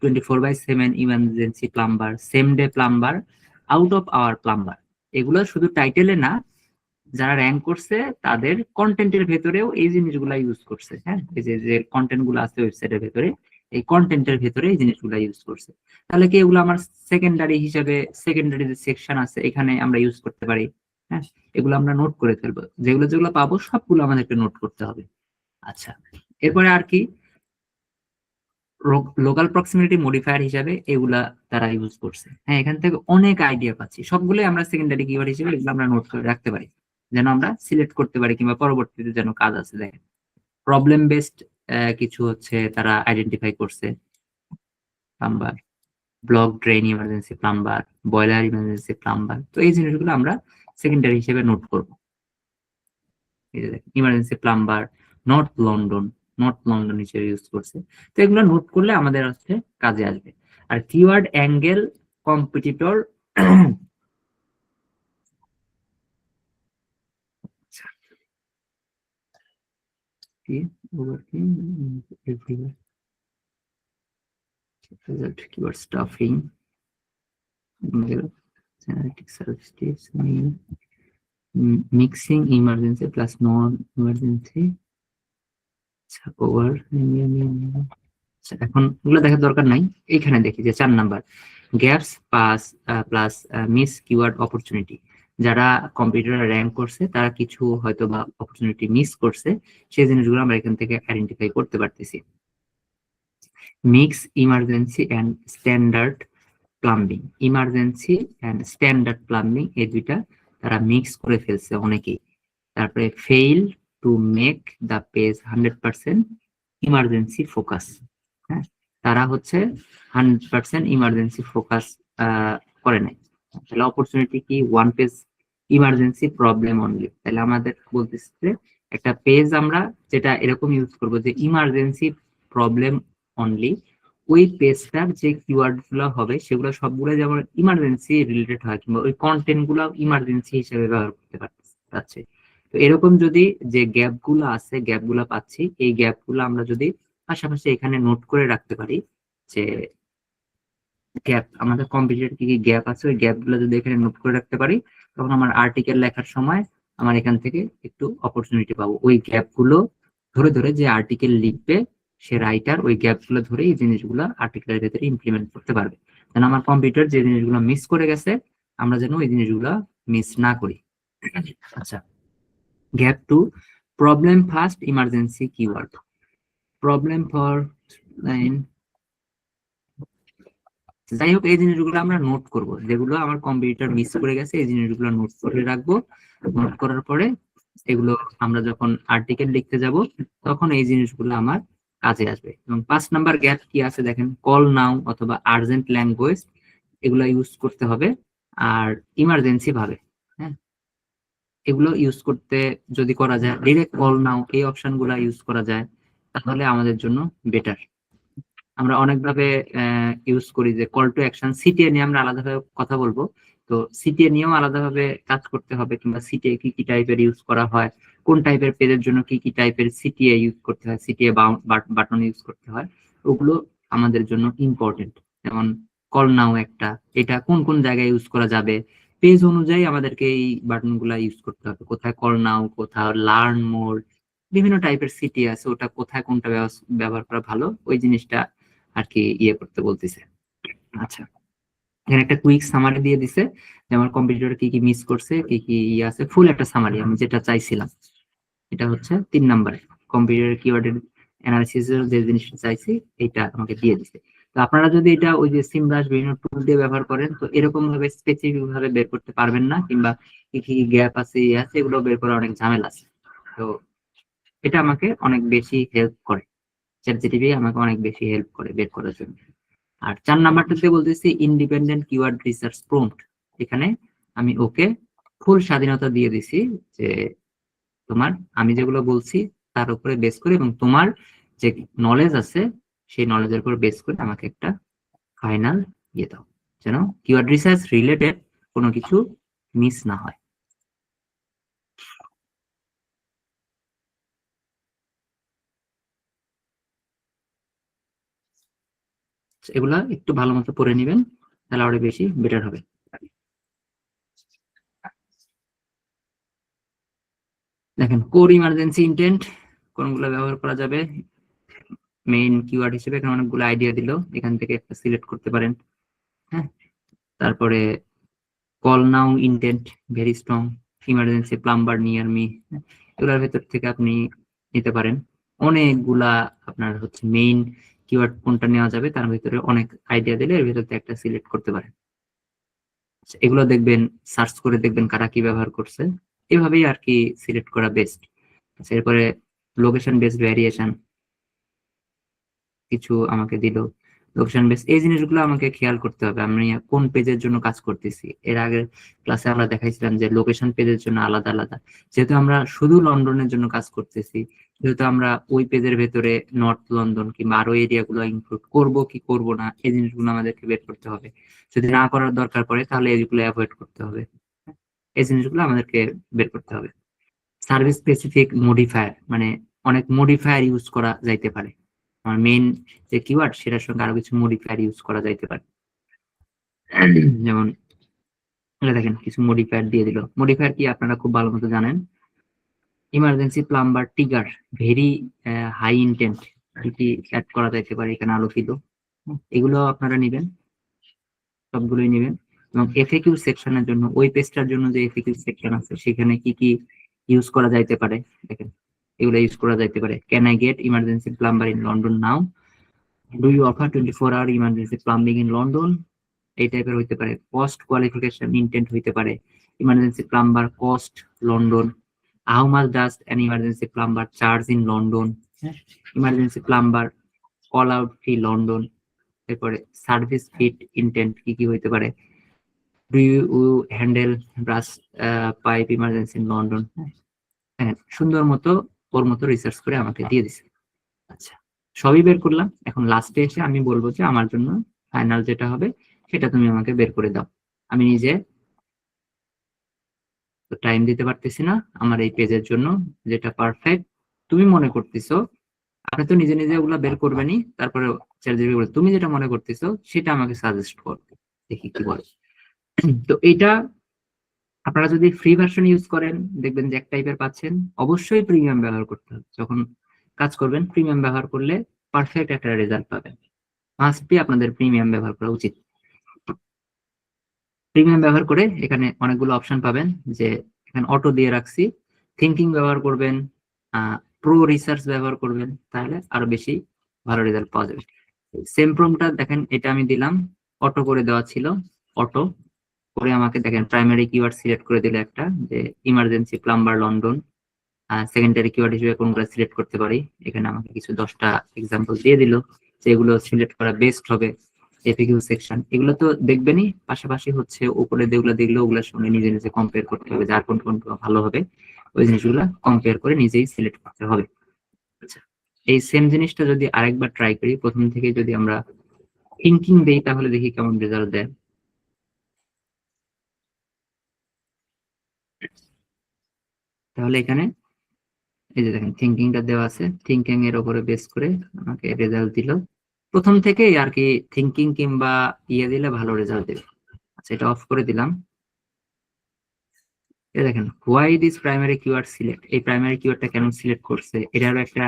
24/7 emergency plumber, same day plumber, out of hour plumber. এগুলো শুধু টাইটেলে না, যারা র্যাঙ্ক করছে তাদের কন্টেন্টের ভেতরেও এই জিনিসগুলা ইউজ করছে। হ্যাঁ, এই যে কন্টেন্ট গুলো আছে ওয়েবসাইটের ভেতরে, এই কন্টেন্টের ভেতরে এই জিনিসগুলা ইউজ করছে। তাহলে কি এগুলো আমার সেকেন্ডারি হিসাবে, সেকেন্ডারি যে সেকশন আছে এখানে আমরা ইউজ করতে পারি। হ্যাঁ, এগুলো আমরা নোট করে ফেলবো, যেগুলো যেগুলো পাবো সবগুলো আমাদেরকে নোট করতে হবে। আচ্ছা, এরপরে আর কি লোকাল প্রক্সিমিটি মডিফায়ার হিসাবে এগুলা তারা ইউজ করছে। হ্যাঁ, এখান থেকে অনেক আইডিয়া পাচ্ছি, সবগুলোই আমরা সেকেন্ডারি কিওয়ার্ড হিসেবে এগুলো আমরা নোট করে রাখতে পারি, যেন আমরা সিলেক্ট করতে পারি কিংবা পরবর্তীতে যেন কাজ আছে। দেখেন প্রবলেম বেসড কিছু হচ্ছে তারা আইডেন্টিফাই করছে, plumber, block drain emergency plumber, boiler emergency plumber. তো এই জিনিসগুলো আমরা সেকেন্ডারি হিসেবে নোট করব। এই যে দেখেন ইমার্জেন্সি প্লাম্বার নর্থ লন্ডন হিসেবে ইউজ করছে। তো এগুলো নোট করলে আমাদের হচ্ছে কাজে আসবে। আর keyword angle competitor keyword stuffing, genetic services, mixing emergency plus non-emergency, over. এখন এগুলো দেখার দরকার নাই, এইখানে দেখি যে 4 number gaps plus miss keyword opportunity. যারা কম্পিউটারে র্যাঙ্ক করছে তারা কিছু হয়তো বা অপরচুনিটি মিস করছে, সেই জিনিসগুলো আমরা এখান থেকে আইডেন্টিফাই করতে পারতেছি। Mix emergency and standard plumbing, emergency and standard plumbing এই দুইটা তারা মিক্স করে ফেলছে অনেকেই। তারপরে fail to make the page 100% emergency focus. হ্যাঁ, তারা হচ্ছে 100% ইমার্জেন্সি ফোকাস করে নাই। তাহলে অপরচুনিটি কি? 1 পেজ ইমার্জেন্সি প্রবলেম অনলি। তাহলে আমাদের বলতেছে একটা পেজ আমরা যেটা এরকম ইউজ করব যে ইমার্জেন্সি প্রবলেম অনলি, ওই পেজটার যে কিওয়ার্ড গুলো হবে সেগুলো সবগুলো যেমন ইমার্জেন্সি রিলেটেড হয় কিংবা ওই কন্টেন্ট গুলো ইমার্জেন্সি হিসেবে ব্যবহার করতে পারছে। তো এরকম যদি যে গ্যাপ গুলো আছে, গ্যাপ গুলো পাচ্ছি, এই গ্যাপ গুলো আমরা যদি পাশাপাশি এখানে নোট করে রাখতে পারি যে গ্যাপ আমাদের কম্পিটিটর কি কি গ্যাপ আছে, ওই গ্যাপ গুলো যদি এখানে নোট করে রাখতে পারি তখন আমার আর্টিকেল লেখার সময় আমার এখান থেকে একটু অপরচুনিটি পাবো। ওই গ্যাপ গুলো ধরে ধরে যে আর্টিকেল লিখবে সে রাইটার ওই গ্যাপ গুলো ধরে এই জিনিসগুলো আর্টিকেলের ভেতরে ইমপ্লিমেন্ট করতে পারবে। যেন আমার কম্পিউটার যে জিনিসগুলো মিস করে গেছে আমরা যেন ওই জিনিসগুলো মিস না করি। আচ্ছা, gap 2 problem first emergency keyword, problem for line. যাই হোক, এই জিনিসগুলো আমরা নোট করব, যেগুলো আমার কম্পিউটার মিস করে গেছে এই জিনিসগুলো নোট করে রাখবো। নোট করার পরে এগুলো আমরা যখন আর্টিকেল লিখতে যাব তখন এই জিনিসগুলো আমার কাজে আসবে। এবং 5 নাম্বার গ্যাপ কি আছে দেখেন, কল নাও অথবা আর্জেন্ট ল্যাঙ্গুয়েজ এগুলো ইউজ করতে হবে, আর ইমার্জেন্সি ভাবে, হ্যাঁ এগুলো ইউজ করতে যদি করা যায়, ডিরেক্ট কল নাও এই অপশন গুলা ইউজ করা যায় তাহলে আমাদের জন্য বেটার। আমরা অনেকভাবে ইউজ করি যে কল টু অ্যাকশন, সিটিএ নিয়ে আমরা আলাদাভাবে কথা বলবো। তো সিটিএ নিয়েও আলাদাভাবে কাজ করতে হবে, কিংবা সিটিএ কি কি টাইপের ইউজ করা হয়, কোন টাইপের পেজের জন্য কি কি টাইপের সিটিএ ইউজ করতে হয়, সিটিএ বাটন ইউজ করতে হয়, ওগুলো আমাদের জন্য ইম্পর্টেন্ট। যেমন কল নাও একটা, এটা কোন কোন জায়গায় ইউজ করা যাবে, পেজ অনুযায়ী আমাদেরকে এই বাটন গুলা ইউজ করতে হবে। কোথায় কল নাও, কোথাও লার্ন মোর, বিভিন্ন টাইপের সিটি আছে, ওটা কোথায় কোনটা ব্যবহার করা ভালো, ওই জিনিসটা আর কি ইয়ে করতে বলতেছে। আচ্ছা, এখানে একটা কুইক সামারি দিয়ে দিছে যে আমার কম্পিউটারে কি কি মিস করছে, কি কি ইয়ে আছে, ফুল একটা সামারি আমি যেটা চাইছিলাম। এটা হচ্ছে 3 নাম্বারে কম্পিউটার কিওয়ার্ডের অ্যানালিসিস এর যে জিনিসটা চাইছি এটা আমাকে দিয়ে দিছে। তো আপনারা যদি এটা ওই যে সিমব্রাশ বিভিন্ন টুল দিয়ে ব্যবহার করেন তো এরকম ভাবে স্পেসিফিক ভাবে বের করতে পারবেন না, কিংবা কি কি গ্যাপ আছে ইয়ে আছে এগুলো বের করা অনেক ঝামেলা আছে। তো এটা আমাকে অনেক বেশি হেল্প করে, চ্যাটজিপিটি আমাকে অনেক বেশি হেল্প করে বের করার জন্য। আর 4 নাম্বারটাতে বলতেছি ইন্ডিপেন্ডেন্ট কিওয়ার্ড রিসার্চ প্রম্পট, এখানে আমি ওকে ফুল স্বাধীনতা দিয়ে দিছি যে তোমার আমি যেগুলো বলছি তার উপরে বেস করে এবং তোমার যে নলেজ আছে সেই নলেজের উপর বেস করে আমাকে একটা ফাইনাল দিয়ে দাও, যেন কিওয়ার্ড রিসার্চ রিলেটেড কোনো কিছু মিস না হয়। এগুলা একটু ভালো মতো পড়ে নিবেন, তাহলে আরো বেশি বেটার হবে। দেখেন কোর ইমার্জেন্সি ইন্টেন্ট কোনগুলো ব্যবহার করা যাবে, মেইন কিওয়ার্ড হিসেবে এখানে অনেকগুলো আইডিয়া দিল, এখান থেকে একটা সিলেক্ট করতে পারেন। হ্যাঁ, তারপরে call now intent very strong, emergency plumber near me, এগুলোর ভেতর থেকে আপনি নিতে পারেন। অনেকগুলা আপনার হচ্ছে মেইন কিওয়ার্ড কোনটা নেওয়া যাবে তার ভিতরে অনেক আইডিয়া দিলে এর ভিতর থেকে একটা সিলেক্ট করতে পারেন। এগুলো দেখবেন, সার্চ করে দেখবেন কারা কি ব্যবহার করছে, এভাবেই আর কি সিলেক্ট করা বেস্ট। আচ্ছা, এরপরে লোকেশন বেসড ভ্যারিয়েশন কিছু আমাকে দিল, লোকেশন বেস এই জিনিসগুলো আমাকে খেয়াল করতে হবে আমি কোন পেজের জন্য কাজ করতেছি। এর আগের ক্লাসে আমরা দেখাইছিলাম যে লোকেশন পেজের জন্য আলাদা আলাদা, যেহেতু আমরা শুধু লন্ডনের জন্য কাজ করতেছি, যেহেতু আমরা ওই পেজের ভেতরে নর্থ লন্ডন কিংবা আরো এরিয়া গুলো ইনক্লুড করবো কি করব না এই জিনিসগুলো আমাদেরকে বের করতে হবে। যদি না করার দরকার পড়ে তাহলে এগুলো অ্যাভয়েড করতে হবে, এই জিনিসগুলো আমাদেরকে বের করতে হবে। সার্ভিস স্পেসিফিক মডিফায়ার, মানে অনেক মডিফায়ার ইউজ করা যাইতে পারে, আমার মেইন যে কিওয়ার্ড সেটার সঙ্গে আরো কিছু মডিফায়ার ইউজ করা যাইতে পারে। যেমন এটা দেখেন কিছু মডিফায়ার দিয়ে দিল, মডিফায়ার কি আপনারা খুব ভালো মতো জানেন। Emergency plumber trigger very high intent কি অ্যাড করা যাইতে পারে, এখানে আলোকিত, এগুলো আপনারা নেবেন, সবগুলোই নেবেন। এবং এফএকিউ সেকশনের জন্য ওই পেজটার জন্য যে এফএকিউ সেকশন আছে সেখানে কি কি ইউজ করা যাইতে পারে দেখেন, এগুলো ইউজ করা যাইতে পারে। Can I get emergency plumber in London now, do you offer 24 hour emergency plumbing in London, এই টাইপের হইতে পারে। কস্ট কোয়ালিফিকেশন ইন্টেন্ট হইতে পারে, emergency plumber cost London, how much does an emergency plumber charge in London, emergency plumber call out fee London. এরপরে সার্ভিস ফিট ইন্টেন্ট কি কি হইতে পারে, do you handle burst pipe emergency in London. হ্যাঁ, সুন্দর মতো ওর মতো রিসার্চ করে আমাকে দিয়ে দিছে। আচ্ছা, সবই বের করলাম, এখন লাস্টে এসে আমি বলবো যে আমার জন্য ফাইনাল যেটা হবে সেটা তুমি আমাকে বের করে দাও। আমি নিজে টাইম দিতে পারতেছি না আমার এই পেজের জন্য যেটা পারফেক্ট তুমি মনে করতেছো, আপনি তো নিজে নিজে ওগুলা বের করবেনই, তারপরে চ্যাটজিপিটি বলে তুমি যেটা মনে করতেছো সেটা আমাকে সাজেস্ট কর, দেখি কি বলে। তো এইটা আপনারা যদি ফ্রি ভার্সন ইউজ করেন দেখবেন যে এক টাইপের পাচ্ছেন, অবশ্যই প্রিমিয়াম ব্যবহার করতে হবে। যখন কাজ করবেন প্রিমিয়াম ব্যবহার করলে পারফেক্ট একটা রেজাল্ট পাবেন, মাস্ট বি আপনাদের প্রিমিয়াম ব্যবহার করা উচিত। প্রিমিয়াম ব্যবহার করে এখানে অনেকগুলো অপশন পাবেন, যে এখানে অটো দিয়ে রাখছি, থিঙ্কিং ব্যবহার করবেন, প্রো রিসার্চ ব্যবহার করবেন, তাহলে আরো বেশি ভালো রেজাল্ট পাওয়া যাবে। সেম প্রম্পটটা দেখেন এটা আমি দিলাম, অটো করে দেওয়া ছিল, অটো করে আমাকে দেখেন প্রাইমারি কিওয়ার্ড সিলেক্ট করে দিলে একটা যে emergency plumber London, secondary keyword হিসেবে কোনগুলো সিলেক্ট করতে পারি। এখানে আমাকে কিছু 10টা এক্সাম্পল দিয়ে দিল যেগুলো সিলেক্ট করা বেস্ট হবে। এফএকিউ সেকশন এগুলো তো দেখবেনই, পাশাপাশি হচ্ছে উপরে যেগুলো দেখলে ওগুলোর সঙ্গে নিজে নিজে কম্পেয়ার করতে হবে, যার কোনটা ভালো হবে ওই জিনিসগুলো কম্পেয়ার করে নিজেই সিলেক্ট করতে হবে। আচ্ছা, এই সেম জিনিসটা যদি আরেকবার ট্রাই করি, প্রথম থেকে যদি আমরা থিঙ্কিং দেই তাহলে দেখি কেমন রেজাল্ট দেয়। তাহলে এখানে এই যে দেখেন থিঙ্কিংটা দেওয়া আছে, থিঙ্কিং এর উপরে বেস করে আমাকে রেজাল্ট দিল। প্রথম থেকে আর কি থিঙ্কিং কিংবা দিলে ভালো রেজাল্ট দেবে। আচ্ছা, এটা অফ করে দিলাম। এই দেখেন why this primary keyword select, এই প্রাইমারি কিওয়ার্ডটা কেন সিলেক্ট করছে এটারও একটা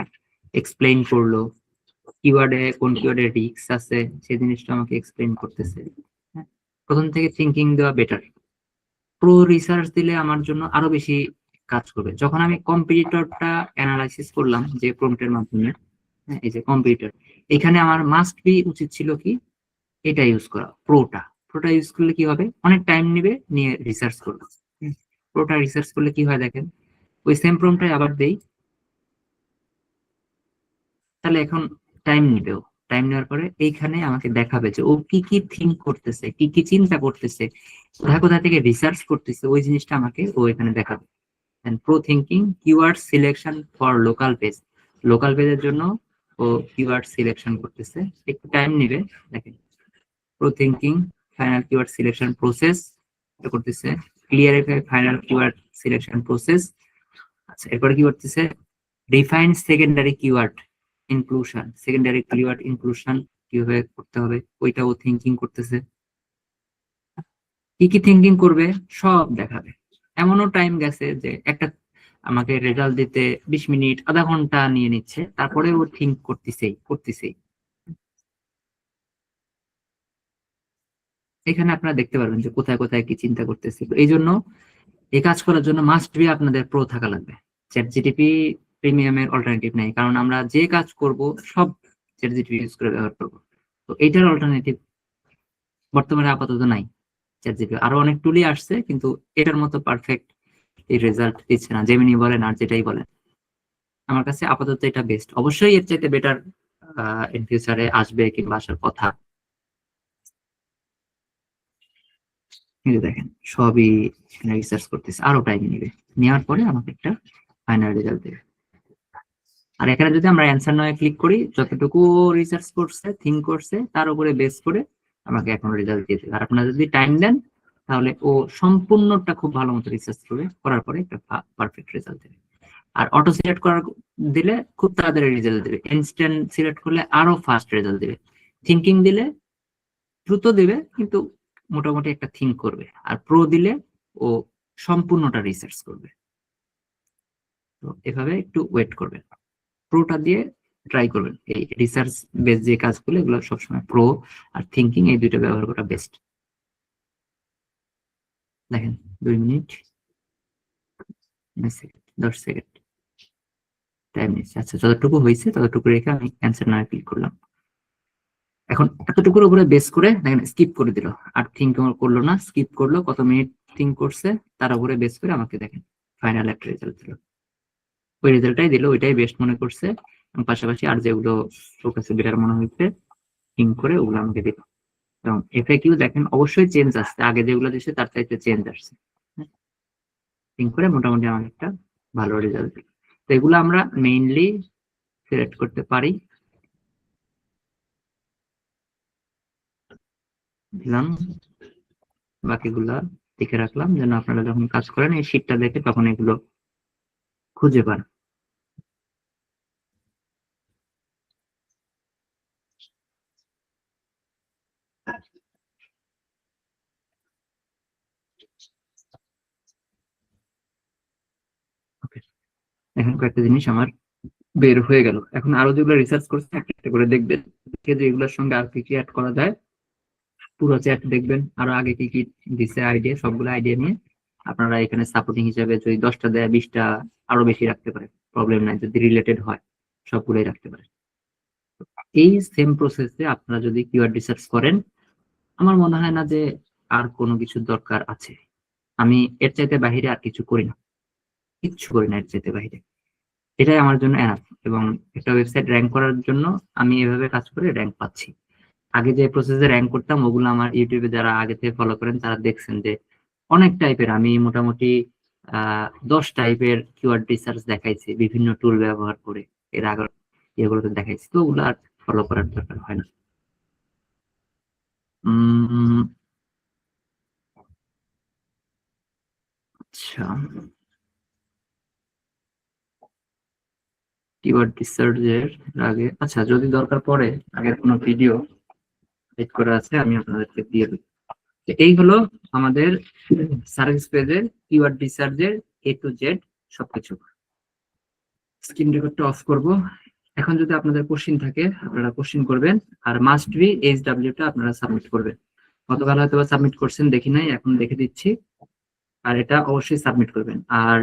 এক্সপ্লেইন করলো। কিওয়ার্ডে কোন কিওয়ার্ডে রিস্ক আছে সেই জিনিসটা আমাকে এক্সপ্লেইন করতেছে। হ্যাঁ, প্রথম থেকে থিঙ্কিং দেওয়া বেটার। প্রো রিসার্চ দিলে আমার জন্য আরো বেশি কাজ করবে। যখন আমি কম্পিটিটরটা অ্যানালাইসিস করলাম যে প্রম্পটের মাধ্যমে, হ্যাঁ, এই যে কম্পিটিটর, এখানে আমার মাস্ট বি উচিত ছিল কি এটা ইউজ করা, প্রোটা ইউজ করলে কি হবে, অনেক টাইম নিবে, নিয়ে রিসার্চ করবো। প্রোটা রিসার্চ করলে কি হয় দেখেন, ওই সেম প্রম্পটাই আবার দেই, তাহলে এখন টাইম নিবেও। টাইম নেওয়ার পরে এইখানে আমাকে দেখাবে যে ও কি কি থিঙ্ক করতেছে, কি কি চিন্তা করতেছে, কোথায় কোথায় থেকে রিসার্চ করতেছে, ওই জিনিসটা আমাকে ও এখানে দেখাবে। Pro thinking keyword selection for local page, local পেজের জন্য ও কিওয়ার্ড সিলেকশন করতেছে, একটু টাইম নিবে। দেখেন pro thinking final keyword selection process করতেছে, clarify final keyword selection process. আচ্ছা, এরপরে কি করতেছে, define secondary keyword inclusion, secondary keyword inclusion কিভাবে করতে হবে ওইটাও থিঙ্কিং করতেছে। কি কি থিঙ্কিং করবে সব দেখাবে। এমনও টাইম গেছে যে একটা আমাকে রেজাল্ট দিতে 20 মিনিট আধা ঘন্টা নিয়ে নিচ্ছে, তারপরে ও থিঙ্ক করতেছেই। এখানে আপনারা দেখতে পারবেন যে কোথায় কোথায় কি চিন্তা করতেছে। এই জন্য এই কাজ করার জন্য মাস্ট বি আপনাদের প্রো থাকা লাগবে। চ্যাটজিটিপি প্রিমিয়ামের অল্টারনেটিভ নাই, কারণ আমরা যে কাজ করব সব চ্যাটজিটিপি ইউজ করে ব্যবহার করব। তো এইটার অল্টারনেটিভ বর্তমানে আপাতত নাই। চ্যাটজিটিপি আরো অনেক টুলই আসছে, কিন্তু এটার মতো পারফেক্ট এই রেজাল্ট দিচ্ছে না, জেমিনি বলেন আর যেটাই বলেন। আমার কাছে আপাতত এটা বেস্ট, অবশ্যই এর চাইতে বেটার ইন ফিউচারে আসবে কিংবা আসার কথা। কিন্তু দেখেন সবই এখানে রিসার্চ করতেছে, আরো টাইম নেবে, নেওয়ার পরে আমাকে একটা ফাইনাল রেজাল্ট দেবে। আর এখানে যদি আমরা অ্যান্সার নয় ক্লিক করি, যতটুকু রিসার্চ করছে থিঙ্ক করছে তার উপরে বেস করে আমাকে এখন রেজাল্ট দিয়ে দেবে। আর আপনারা যদি টাইম দেন তাহলে ও সম্পূর্ণটা খুব ভালো মতো রিসার্চ করবে, করার পরে একটা পারফেক্ট রেজাল্ট দেবে। আর অটো সিলেক্ট করার দিলে খুব তাড়াতাড়ি রেজাল্ট দেবে, ইনস্ট্যান্ট সিলেক্ট করলে আরো ফাস্ট রেজাল্ট দেবে, থিঙ্কিং দিলে দ্রুত দেবে কিন্তু মোটামুটি একটা থিঙ্ক করবে, আর প্রো দিলে ও সম্পূর্ণটা রিসার্চ করবে। তো এভাবে একটু ওয়েট করবেন, প্রোটা দিয়ে ট্রাই করবেন। এই রিসার্চ বেস যে কাজগুলো এগুলো সবসময় প্রো আর থিঙ্কিং এই দুইটা ব্যবহার করা বেস্ট। দেখেন 2 মিনিট 10 সেকেন্ড টাইম নিচ্ছে। আচ্ছা, যতটুকু হয়েছে ততটুকু রেখে আমি অ্যান্সার না ক্লিক করলাম। এখন এতটুকুর উপরে বেস করে দেখেন স্কিপ করে দিল, আর থিঙ্ক করলো না, স্কিপ করলো, কত মিনিট থিঙ্ক করছে তার উপরে বেস করে আমাকে দেখেন ফাইনাল একটা রেজাল্ট দিল। ওই রেজাল্টটাই দিল, ওইটাই বেস্ট মনে করছে, পাশাপাশি আর যেগুলো ওর কাছে বেটার মনে হয়েছে থিঙ্ক করে ওগুলো আমাকে দিল। এবং এফএকিউ দেখেন অবশ্যই চেঞ্জ আসছে, আগে যেগুলো দিচ্ছে তার চাইতে চেঞ্জ আসছে। থিঙ্ক করে মোটামুটি আমার একটা ভালো রেজাল্ট দিল। তো এগুলো আমরা মেইনলি সিলেক্ট করতে পারি। দিলাম, বাকিগুলা লিখে রাখলাম যেন আপনারা যখন কাজ করেন এই শীটটা দেখে তখন এগুলো খুঁজে পান। এখন কয়েকটা জিনিস আমার বের হয়ে গেল। এখন আরো যেগুলো রিসার্চ করছে একটা করে দেখবেন, যে এগুলোর সঙ্গে আর কি কি অ্যাড করা যায়। পুরো চ্যাট দেখবেন, আরো আগে কি কি দিছে আইডিয়া, সবগুলো আইডিয়া নিয়ে আপনারা এখানে সাপোর্টিং হিসেবে যদি 10টা দেয় 20টা আরো বেশি রাখতে পারে, প্রবলেম নাই, যদি রিলেটেড হয় সবগুলোই রাখতে পারে। এই সেম প্রসেসে আপনারা যদি কিওয়ার্ড রিসার্চ করেন, আমার মনে হয় না যে আর কোনো কিছুর দরকার আছে। আমি এর চাইতে বাহিরে আর কিছু করি না। কিচ্ছু করি না এর যেতে বাইরে। এটাই আমার জন্য এনাফ। এবং একটা ওয়েবসাইট র্যাঙ্ক করার জন্য আমি এভাবে কাজ করে র্যাঙ্ক পাচ্ছি। আগে যে প্রসেসে র্যাঙ্ক করতাম ওগুলো আমার ইউটিউবে যারা আগে থেকে ফলো করেন তারা দেখছেন যে অনেক টাইপের, আমি মোটামুটি 10 টাইপের কিওয়ার্ড রিসার্চ দেখাইছি বিভিন্ন টুল ব্যবহার করে, এর আগে এগুলোতে দেখাইছি। তো ওগুলো আর ফলো করার দরকার হয় না। আচ্ছা, কিওয়ার্ড রিসার্চের আগে, আচ্ছা যদি দরকার পড়ে আগের কোনো ভিডিও এড করা আছে আমি আপনাদেরকে দিয়ে দেব। তো এই হলো আমাদের সার্ভিস পেজের কিওয়ার্ড রিসার্চের A to Z সবকিছু। স্ক্রিন রেকর্ডটা অফ করব। এখন যদি আপনাদের কোশ্চিন থাকে আপনারা কোশ্চিন করবেন, আর মাস্ট বি HW টা আপনারা সাবমিট করবেন। গতকাল হয়তো সাবমিট করছেন, দেখি নাই, এখন দেখে দিচ্ছি। আর এটা অবশ্যই সাবমিট করবেন। আর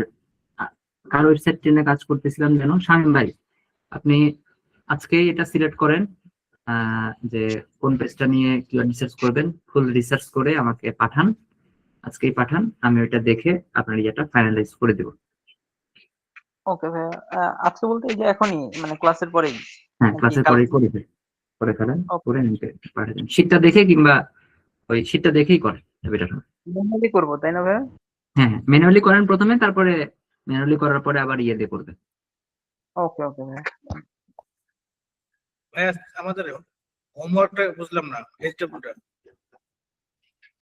কার ওয়েবসাইট নিয়ে কাজ করতেছিলাম যেন, শামীম ভাই, আপনি আজকে এটা সিলেক্ট করেন যে কোন পেজটা নিয়ে কিওয়ার্ড রিসার্চ করবেন, ফুল রিসার্চ করে আমাকে পাঠান, আজকেই পাঠান, আমি ওইটা দেখে আপনার ইয়েটা ফাইনালাইজ করে দেব। ওকে ভাইয়া, আজকে বলতে এই যে এখনই মানে ক্লাসের পরেই? হ্যাঁ, ক্লাসের পরেই করে ফেলেন, করে নিতে পাঠাবেন শীটটা দেখে, কিংবা ওই শীটটা দেখেই করেন এটা। ম্যানুয়ালি করবো তাই না ভাইয়া? হ্যাঁ, ম্যানুয়ালি করেন প্রথমে, তারপরে ম্যানুয়ালি করার পরে আবার ইয়ে দিয়ে করবেন। ওকে ওকে ভাইয়া। ভাইয়া আমাদের হোমওয়ার্কটা বুঝলাম না, HW টা